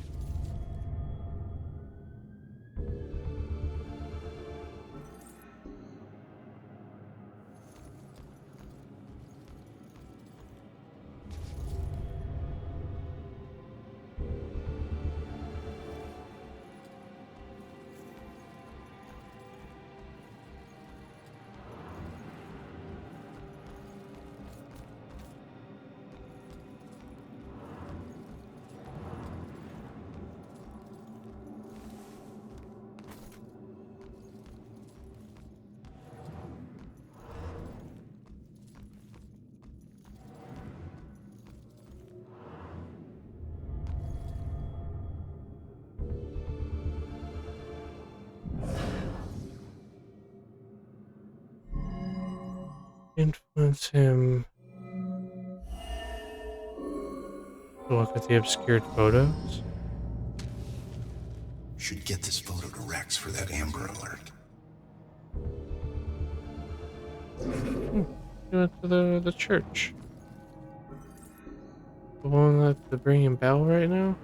Influence him to look at the obscured photos. Should get this photo to Rex for that Amber Alert. He went to the church. The one that's the ringing bell right now?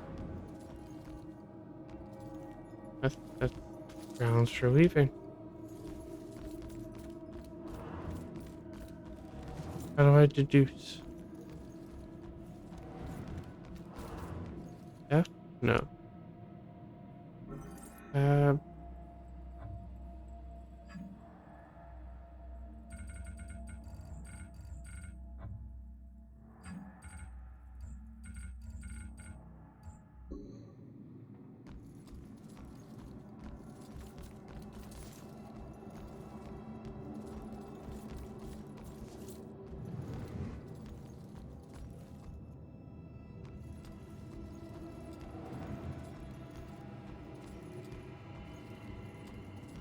That's grounds for leaving. How do I deduce? F? No.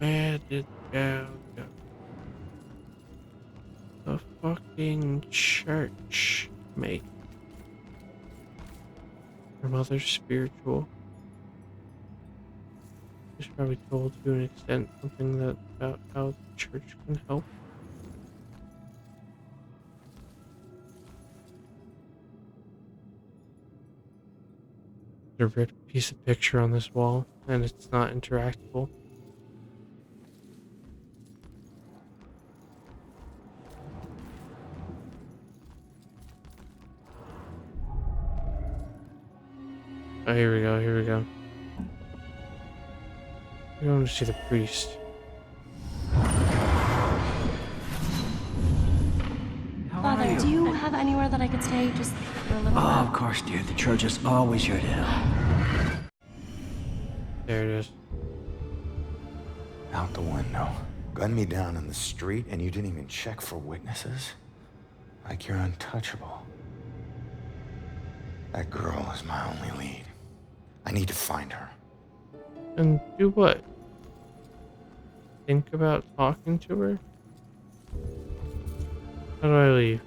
Where did the girl go? The fucking church, mate. Her mother's spiritual. She's probably told to an extent something that about how the church can help. There's a ripped piece of picture on this wall, and it's not interactable. Oh, here we go, here we go. We're going to see the priest. Father, do you have anywhere that I could stay just for a little Oh, while? of course, dear. The church is always here to help. There it is. Out the window. Gun me down in the street and you didn't even check for witnesses? Like you're untouchable. That girl is my only lead. I need to find her. And do what? Think about talking to her? How do I leave?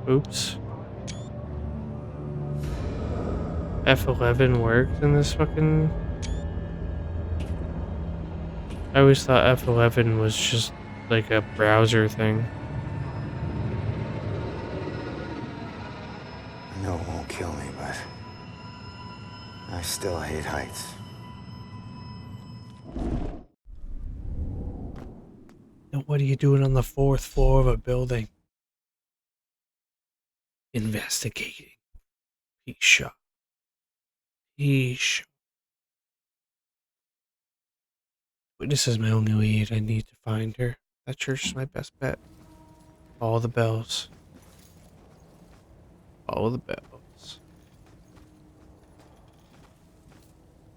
Oops. F11 works in this fucking... I always thought F11 was just like a browser thing. I know it won't kill me, but I still hate heights. And what are you doing on the 4th floor of a building? Investigating. Pisha. Pisha. Witness is my only lead. I need to find her. That church is my best bet. All the bells. All the bells.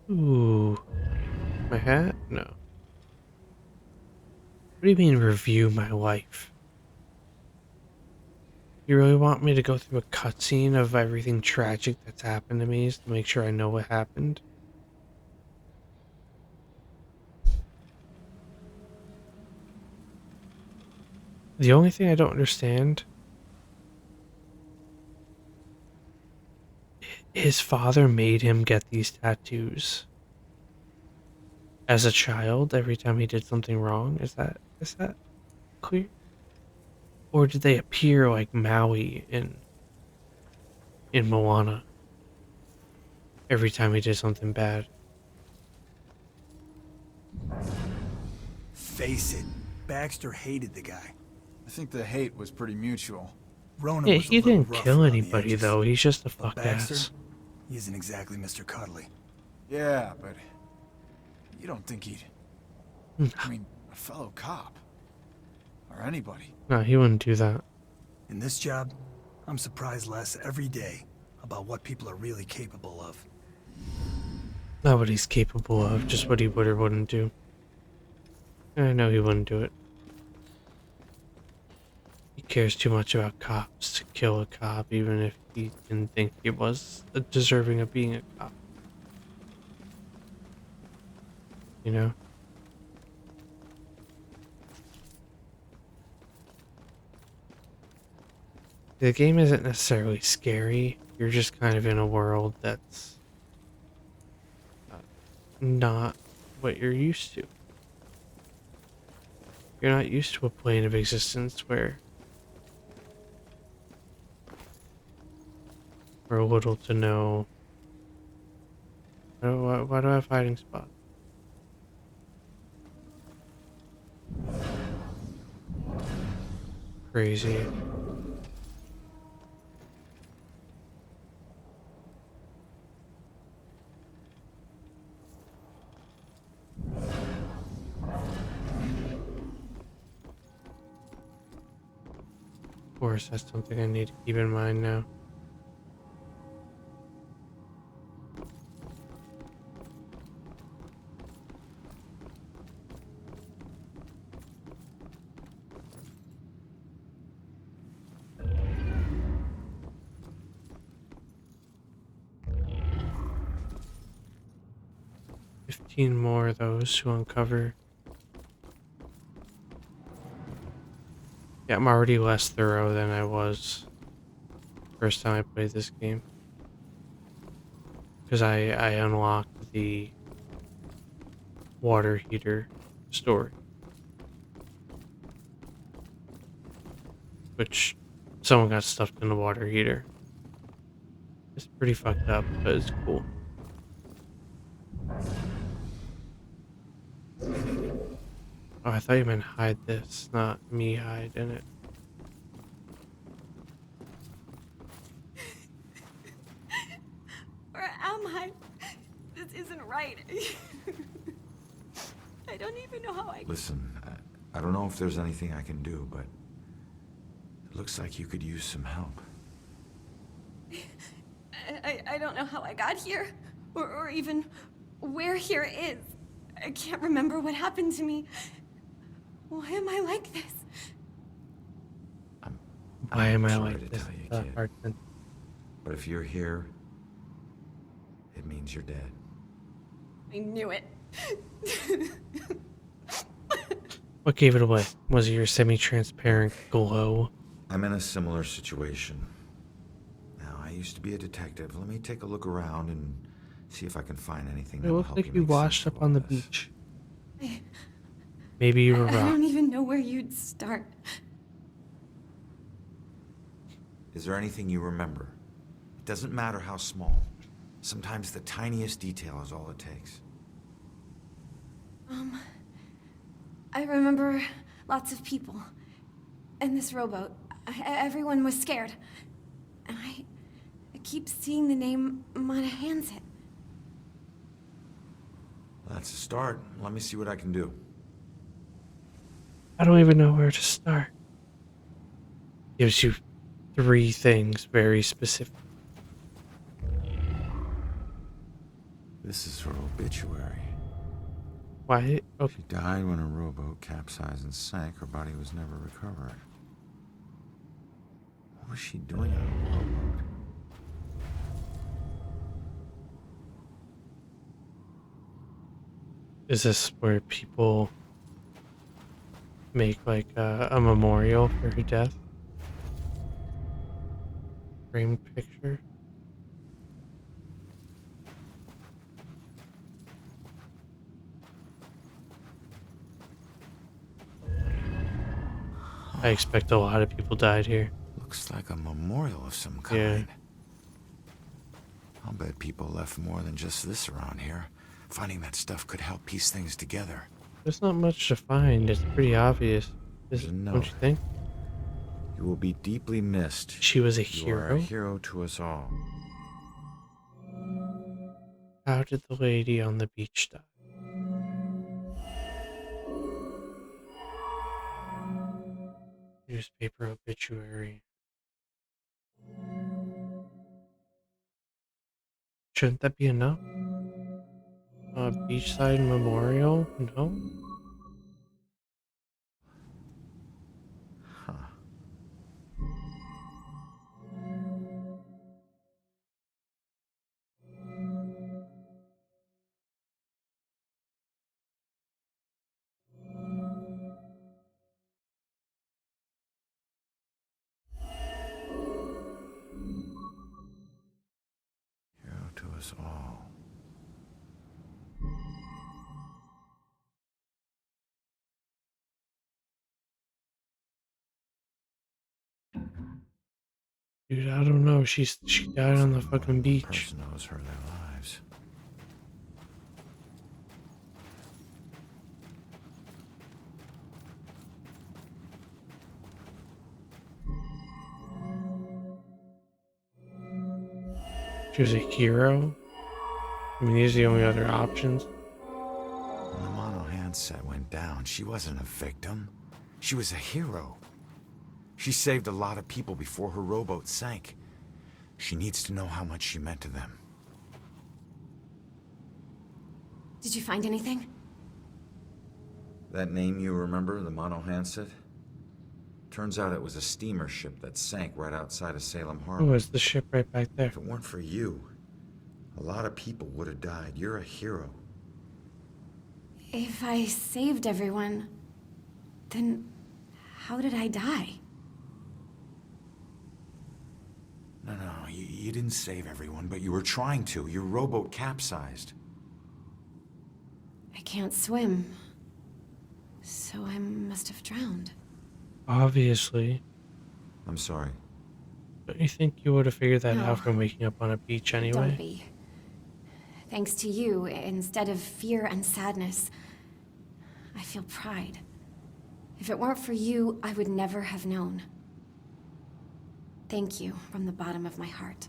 Ooh. My hat? No. What do you mean review my life? You really want me to go through a cutscene of everything tragic that's happened to me to make sure I know what happened? The only thing I don't understand, his father made him get these tattoos as a child every time he did something wrong. Is that clear? Or did they appear like Maui in Moana every time he did something bad? Face it, Baxter hated the guy. I think the hate was pretty mutual. Rona Yeah, was he a little didn't rough kill around the anybody edges. though. He's just a But fuck Baxter, ass. he isn't exactly Mr. Cuddly. Yeah, but you don't think he'd... I mean, a fellow cop. Or anybody. No, he wouldn't do that. In this job, I'm surprised less every day about what people are really capable of. Not what he's capable of, just what he would or wouldn't do. I know he wouldn't do it. He cares too much about cops to kill a cop, even if he didn't think he was deserving of being a cop. You know? The game isn't necessarily scary. You're just kind of in a world that's not what you're used to. You're not used to a plane of existence where for little to no. Why do I have hiding spots? Crazy. Of course, that's something I need to keep in mind now. 15 more of those to uncover. Yeah, I'm already less thorough than I was first time I played this game. Because I unlocked the water heater story. Which someone got stuffed in the water heater. It's pretty fucked up, but it's cool. Oh, I thought you meant hide this, not me hide in it. Where am I? This isn't right. I don't even know how I... Listen, I don't know if there's anything I can do, but it looks like you could use some help. I don't know how I got here, or even where here is. I can't remember what happened to me. Why am I like this? Why am I sorry like to this? tell you, kid. Hard sentence. But if you're here, it means you're dead. I knew it. What gave it away? Was it your semi-transparent glow? I'm in a similar situation. Now, I used to be a detective. Let me take a look around and see if I can find anything It that will looked help like you make washed sense of up on the all this. beach. Maybe you were I robbed. don't even know where you'd start. Is there anything you remember? It doesn't matter how small. Sometimes the tiniest detail is all it takes. I remember lots of people. And this rowboat. Everyone was scared. And I keep seeing the name Mana Hanset. That's a start. Let me see what I can do. I don't even know where to start. Gives you 3 things very specific. This is her obituary. Why? Oh, She died when a rowboat capsized and sank. Her body was never recovered. What was she doing on a rowboat? is this where people make like a memorial for her death? Framed picture? I expect a lot of people died here. Looks like a memorial of some kind. I'll bet people left more than just this around here. Finding that stuff could help piece things together. There's not much to find. It's pretty obvious. There's a note. Don't you think? You will be deeply missed. She was a You are hero? a hero to us all. How did the lady on the beach die? Newspaper obituary. Shouldn't that be enough? Beachside memorial? No? Huh. Hero to us all. Dude, I don't know. She died on the fucking beach. Person owes her their lives. She was a hero? I mean, these are the only other options. When the mono handset went down, she wasn't a victim. She was a hero. She saved a lot of people before her rowboat sank. She needs to know how much she meant to them. Did you find anything? That name you remember, the mono handset? Turns out it was a steamer ship that sank right outside of Salem Harbor. Oh, it's the ship right back there. If it weren't for you, a lot of people would have died. You're a hero. If I saved everyone, then how did I die? No, you didn't save everyone, but you were trying to. Your rowboat capsized. I can't swim, so I must have drowned. Obviously. I'm sorry. Don't you think you would have figured that No. out from waking up on a beach anyway? Don't be. Thanks to you, instead of fear and sadness, I feel pride. If it weren't for you, I would never have known. Thank you from the bottom of my heart.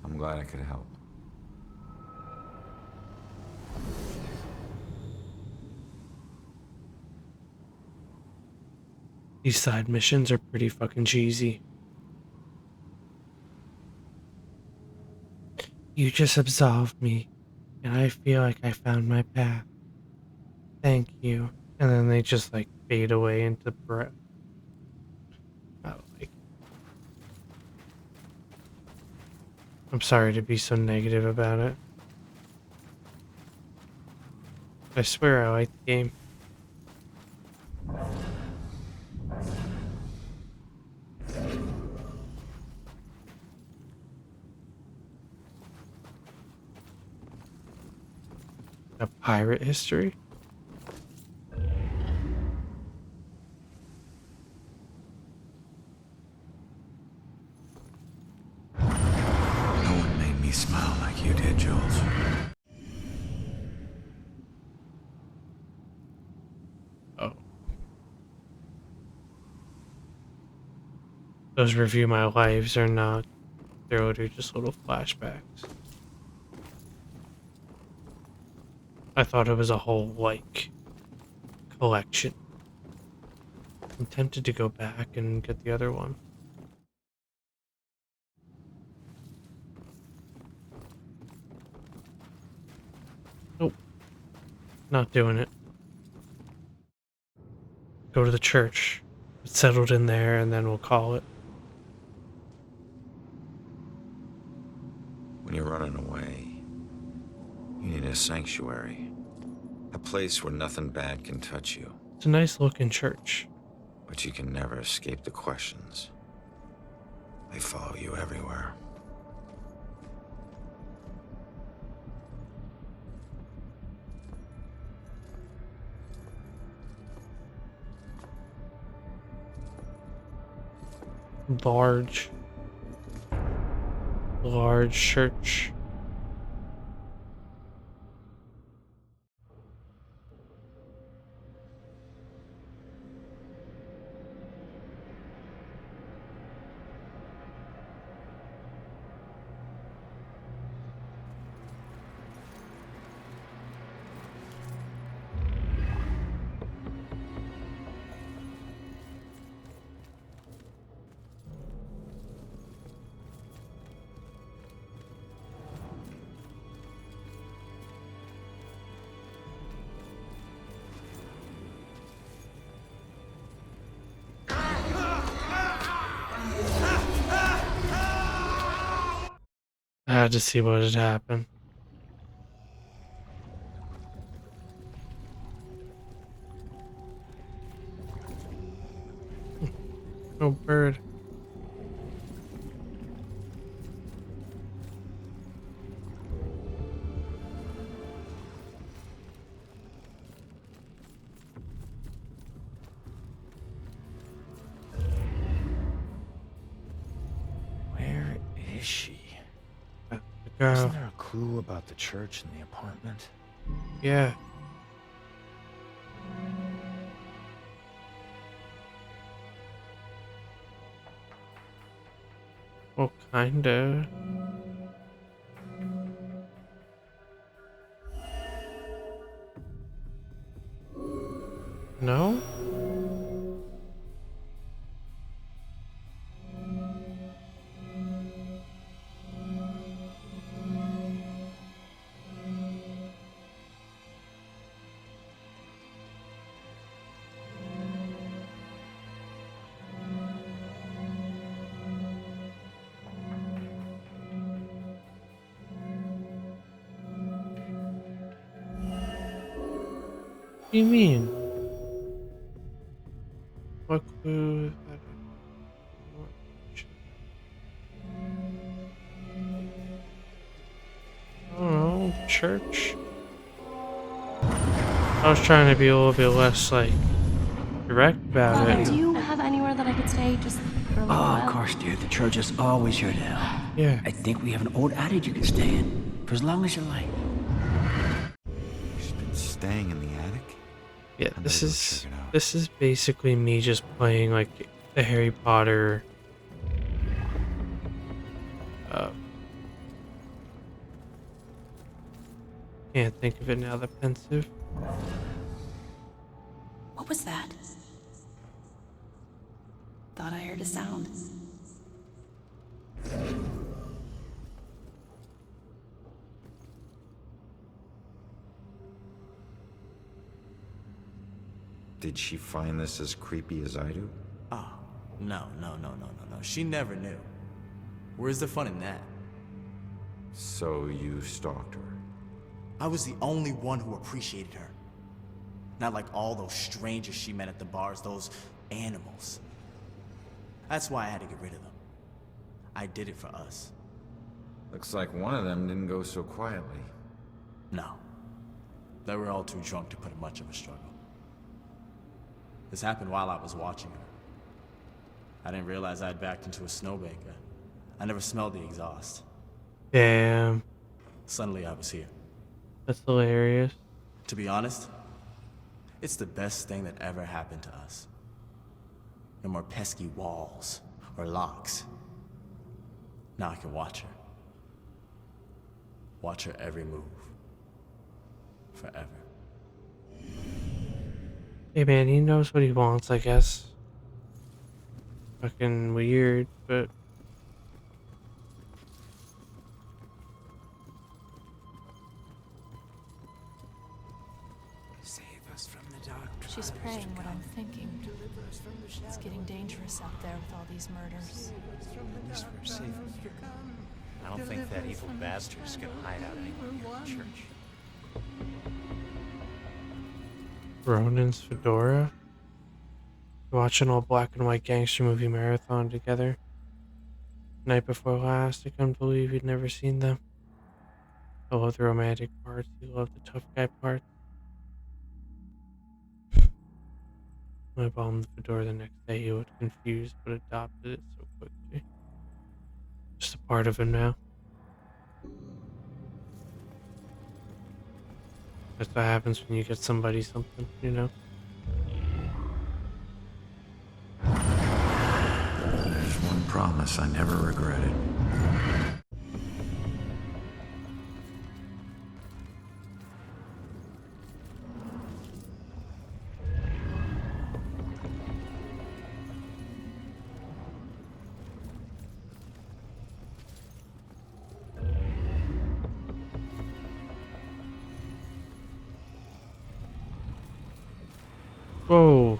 I'm glad I could help. These side missions are pretty fucking cheesy. You just absolved me, and I feel like I found my path. Thank you. And then they just like fade away into breath. I'm sorry to be so negative about it. I swear I like the game. A pirate history? No one made me smile like you did, Jules. Oh. Those review my lives are not. They're literally just little flashbacks. I thought it was a whole, like, collection. I'm tempted to go back and get the other one. Nope. Not doing it. Go to the church. It's settled in there, and then we'll call it. When you're running away, you need a sanctuary. A place where nothing bad can touch you. It's a nice looking church. But you can never escape the questions. They follow you everywhere. Large church. I had to see what had happened. No bird. Where is she? The girl. Isn't there a clue about the church and the apartment? Yeah. Well, kinda. No? do you mean? What clue? I don't know. Church? I was trying to be a little bit less, like, direct about Father, it. do you have anywhere that I could stay just for a little while? Of course, dear. The church is always here to help. Yeah. I think we have an old attic you can stay in for as long as you like. She's been staying in the attic? Yeah, this is basically me just playing like the Harry Potter can't think of it now, the pensive. What was that? Thought I heard a sound. Did she find this as creepy as I do? Oh, no. She never knew. Where's the fun in that? So you stalked her? I was the only one who appreciated her. Not like all those strangers she met at the bars, those animals. That's why I had to get rid of them. I did it for us. Looks like one of them didn't go so quietly. No. They were all too drunk to put in much of a struggle. This happened while I was watching her. I didn't realize I'd backed into a snowbank. I never smelled the exhaust. Damn. Suddenly I was here. That's hilarious. To be honest, it's the best thing that ever happened to us. No more pesky walls or locks. Now I can watch her. Watch her every move. Forever. Hey man, he knows what he wants, I guess. Fucking weird, but Save us from the dark. She's praying what I'm thinking. It's getting dangerous out there with all these murders. At least we're safe. I don't think that evil bastard's gonna hide out anywhere near the church. Ronin's fedora. Watch an all black and white gangster movie marathon together. Night before last, I couldn't believe you'd never seen them. I love the romantic parts, you love the tough guy parts. When I bombed the fedora the next day, he looked confused but adopted it so quickly. Just a part of him now. That's what happens when you get somebody something, you know? There's one promise I never regretted. Whoa.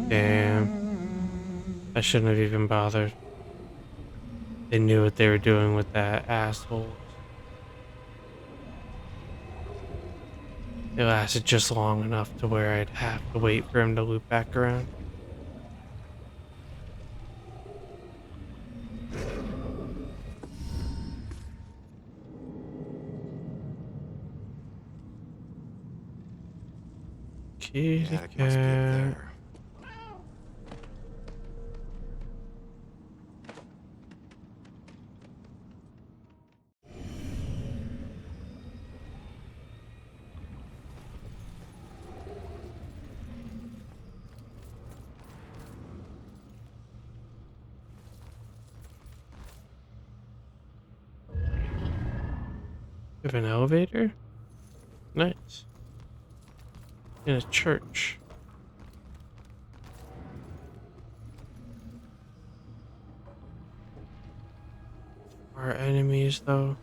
Damn. I shouldn't have even bothered. They knew what they were doing with that asshole. It lasted just long enough to where I'd have to wait for him to loop back around. Kitty cat. We have an elevator? Nice. In a church. Our enemies, though.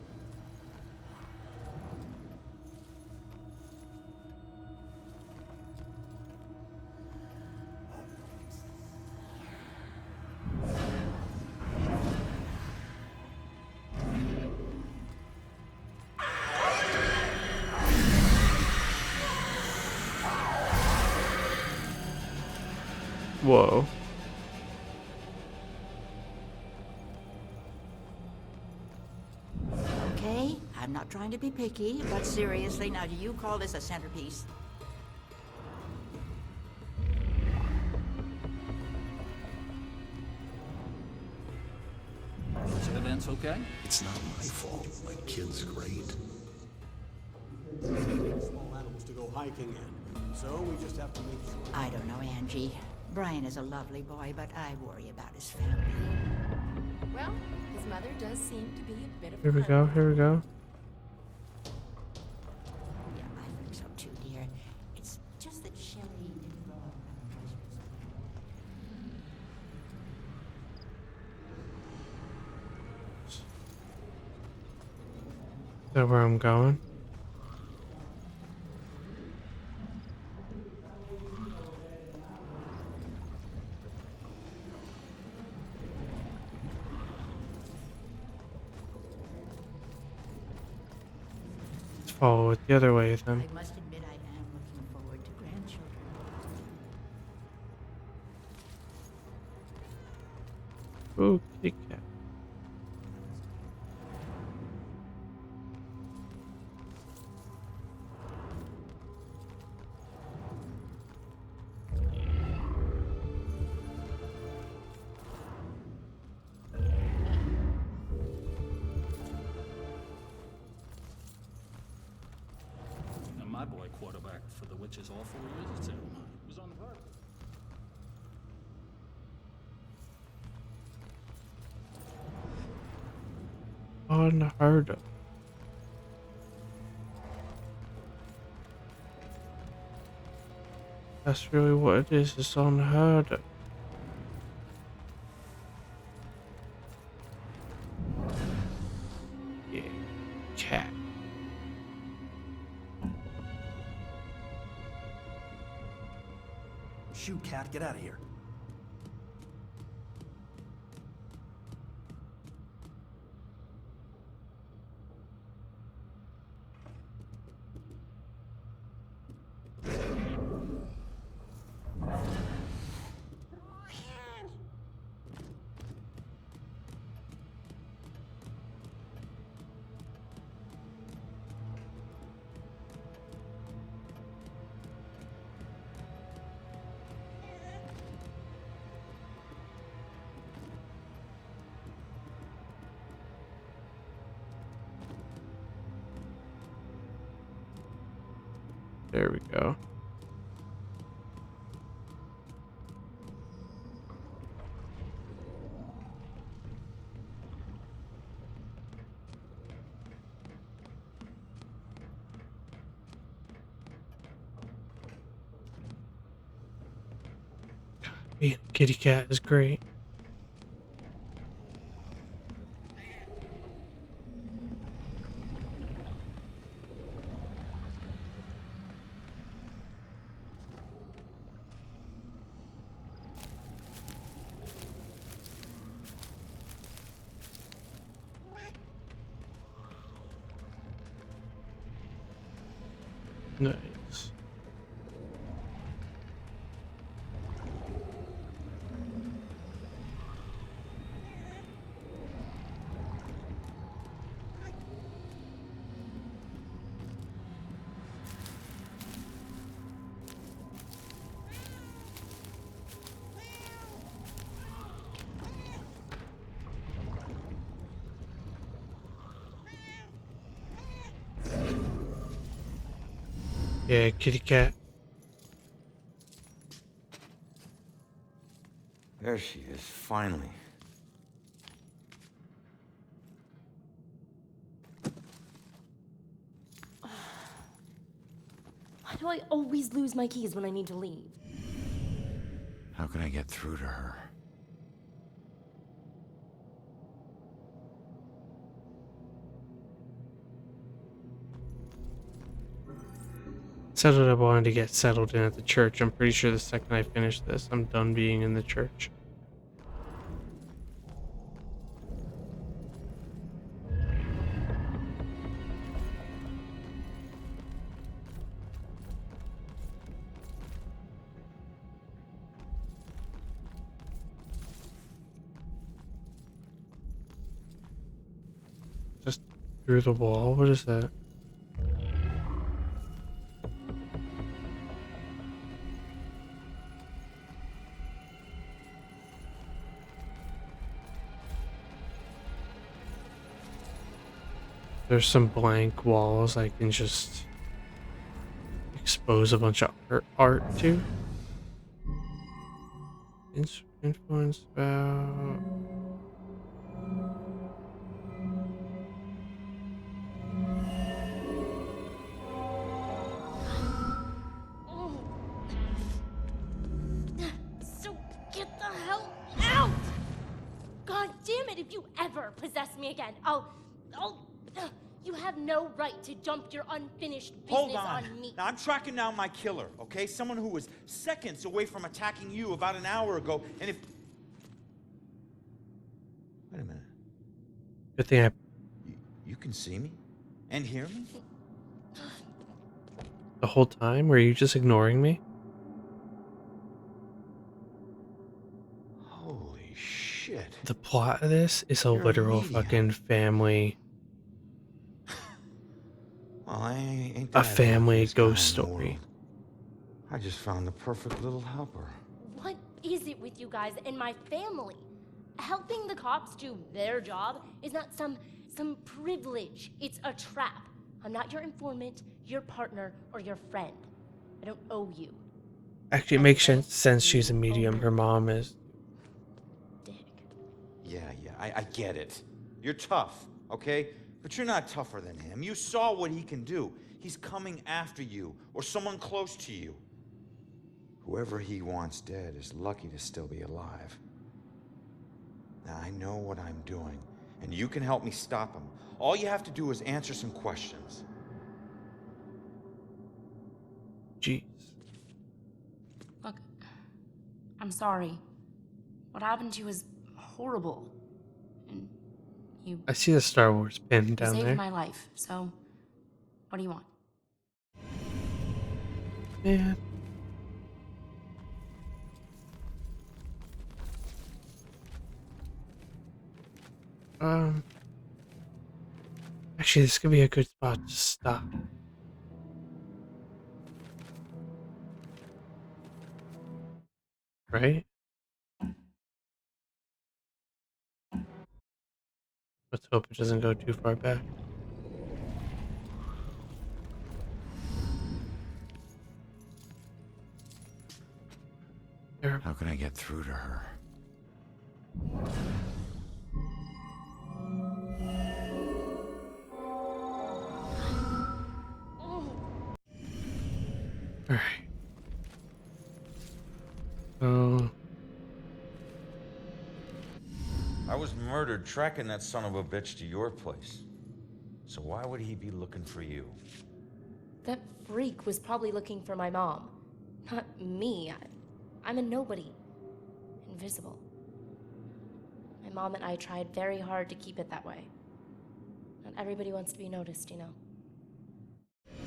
Whoa. Okay, I'm not trying to be picky, but seriously, now do you call this a centerpiece? So event's okay? It's not my fault. My kid's great. Small animals to go hiking in, so we just have to make sure. I don't know, Angie. Brian is a lovely boy, but I worry about his family. Well, his mother does seem to be a bit of Here we go, here we go. Yeah, I think so too, dear. It's just that Shelley didn't grow up around boisterous. Is that where I'm going? Let's follow it the other way then. I must admit I am looking forward to grandchildren. Ooh, kitty cat. And my boy quarterbacked for the Witches all 4 years at Salem. He was on the verge. Unheard of. That's really what it is. It's unheard of. Yeah, cat. Shoot, cat, get out of here. There we go. Being a kitty cat is great. Nice. Yeah, kitty cat. There she is, finally. Why do I always lose my keys when I need to leave? How can I get through to her? Said that I wanted to get settled in at the church. I'm pretty sure the second I finish this, I'm done being in the church. through the wall. What is that? There's some blank walls I can just expose a bunch of art to. Influence about... So get the hell out! God damn it, if you ever possess me again, you have no right to dump your unfinished business Hold on. me. Now, I'm tracking down my killer, okay? Someone who was seconds away from attacking you about an hour ago, and if... Wait a minute. Good thing You can see me? And hear me? the whole time, were you just ignoring me? Holy shit. The plot of this is a You're a literal medium. fucking family... Well, I ain't a that family luckiest guy ghost in the story. world. I just found the perfect little helper. What is it with you guys and my family? Helping the cops do their job is not some privilege. It's a trap. I'm not your informant, your partner, or your friend. I don't owe you. Actually, it makes sense she's a medium. Her mom is. Yeah, I get it. You're tough, okay? But you're not tougher than him. You saw what he can do. He's coming after you, or someone close to you. Whoever he wants dead is lucky to still be alive. Now, I know what I'm doing, and you can help me stop him. All you have to do is answer some questions. Jeez. Look, I'm sorry. What happened to you is horrible. And you I see the Star Wars pin down saved there. my life, so what do you want? Man. Actually, this could be a good spot to stop. Right? Let's hope it doesn't go too far back. How can I get through to her? Alright. Oh. I was murdered tracking that son of a bitch to your place. So why would he be looking for you? That freak was probably looking for my mom. Not me. I'm a nobody. Invisible. My mom and I tried very hard to keep it that way. Not everybody wants to be noticed, you know.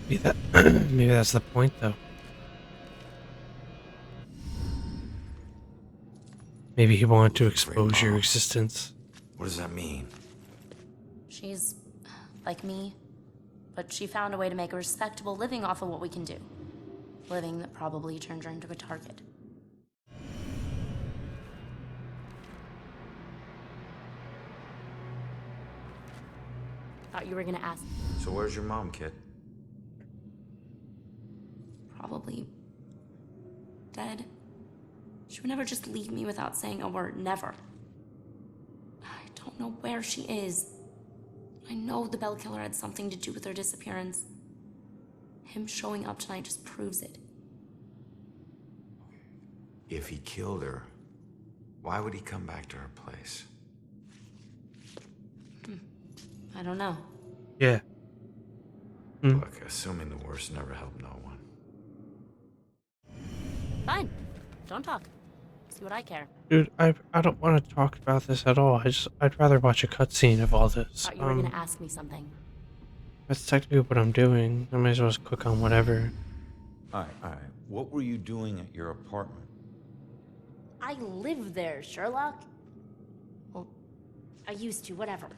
Maybe that's the point, though. Maybe he wanted to expose your existence. What does that mean? She's like me, but she found a way to make a respectable living off of what we can do. Living that probably turned her into a target. Thought you were gonna ask. So where's your mom, kid? Probably dead. She would never just leave me without saying a word. Never. I don't know where she is. I know the Bell Killer had something to do with her disappearance. Him showing up tonight just proves it. If he killed her, why would he come back to her place? I don't know. Yeah. Look, assuming the worst never helped no one. Fine. Don't talk. See what I care. Dude, I don't want to talk about this at all. I'd rather watch a cutscene of all this. Thought you were gonna ask me something. That's technically what I'm doing. I might as well just click on whatever. Alright. What were you doing at your apartment? I live there, Sherlock. Well, I used to, whatever.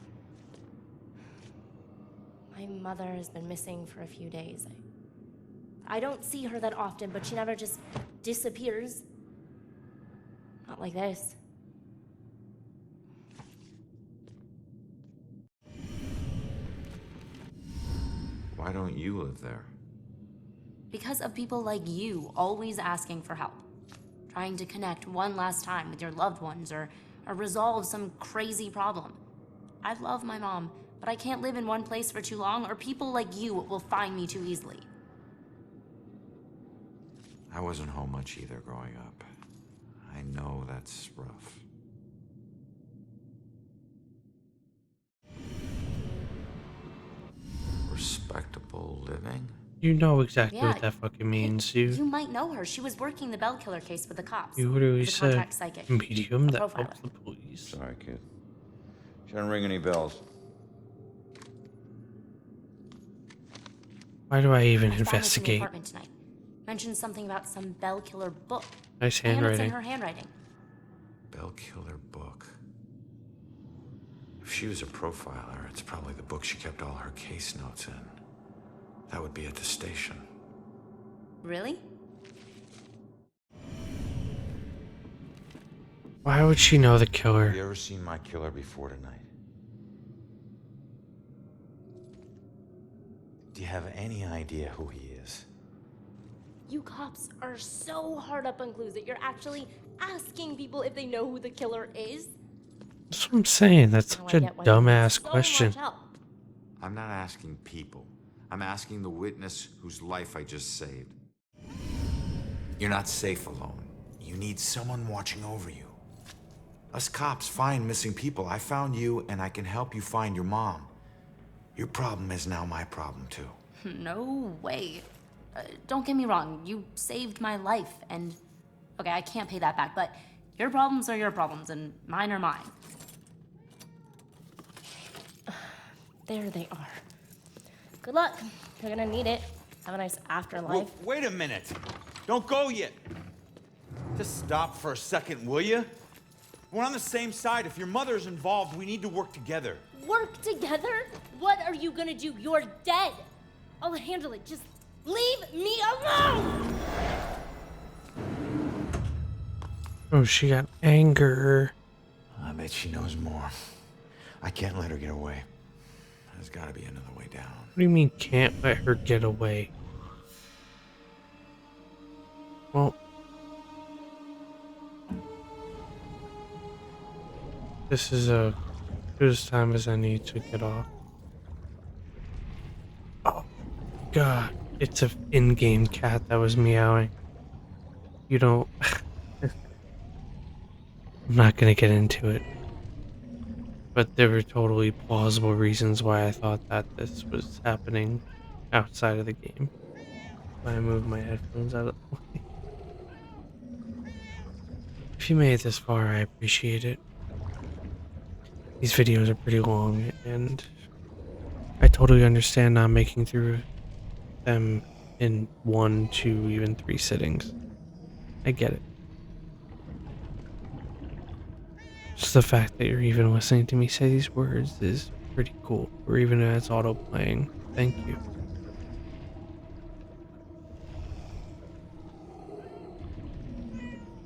My mother has been missing for a few days. I don't see her that often, but she never just disappears. Not like this. Why don't you live there? Because of people like you always asking for help. Trying to connect one last time with your loved ones or resolve some crazy problem. I love my mom, but I can't live in one place for too long or people like you will find me too easily. I wasn't home much either growing up. I know that's rough. Respectable living? You know exactly Yeah, what that fucking means. You might know her. She was working the Bell Killer case with the cops. You literally As a said contract psychic. medium A that profiler. helps the police. Sorry, kid. She doesn't ring any bells. Why do I even I found this in the investigate? apartment tonight. Mentioned something about some Bell Killer book. Nice And it's in handwriting. her handwriting. Bell Killer book. If she was a profiler, it's probably the book she kept all her case notes in. That would be at the station. Really? Why would she know the killer? Have you ever seen my killer before tonight? Do you have any idea who he is? You cops are so hard up on clues that you're actually asking people if they know who the killer is. That's what I'm saying. That's Now such I a get why you need dumbass so question. much help. I'm not asking people. I'm asking the witness whose life I just saved. You're not safe alone. You need someone watching over you. Us cops find missing people. I found you, and I can help you find your mom. Your problem is now my problem, too. No way. Don't get me wrong. You saved my life, and okay, I can't pay that back, but your problems are your problems, and mine are mine. There they are. Good luck. You're gonna need it. Have a nice afterlife. Wait a minute. Don't go yet. Just stop for a second, will you? We're on the same side. If your mother's involved, we need to work together. Work together? What are you gonna do? You're dead. I'll handle it. Just leave me alone! Oh, she got anger. I bet she knows more. I can't let her get away. There's gotta be another way down. What do you mean can't let her get away? Well, this is as good as time as I need to get off. Oh, God. It's an in-game cat that was meowing. You don't... I'm not gonna get into it. But there were totally plausible reasons why I thought that this was happening outside of the game. I moved my headphones out of the way. If you made it this far, I appreciate it. These videos are pretty long, and I totally understand not making through them in 1, 2, even 3 sittings. I get it. Just the fact that you're even listening to me say these words is pretty cool, or even as it's auto-playing. Thank you.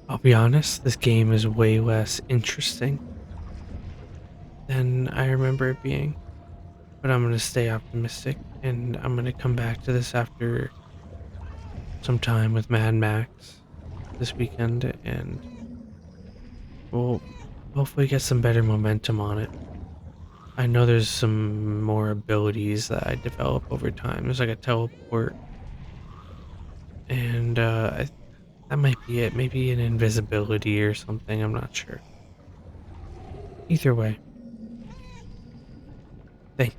I'll be honest, this game is way less interesting than I remember it being. But I'm gonna stay optimistic, and I'm gonna come back to this after some time with Mad Max this weekend, and we'll hopefully get some better momentum on it. I know there's some more abilities that I develop over time. There's like a teleport, and that might be it. Maybe an invisibility or something. I'm not sure. Either way, thank you.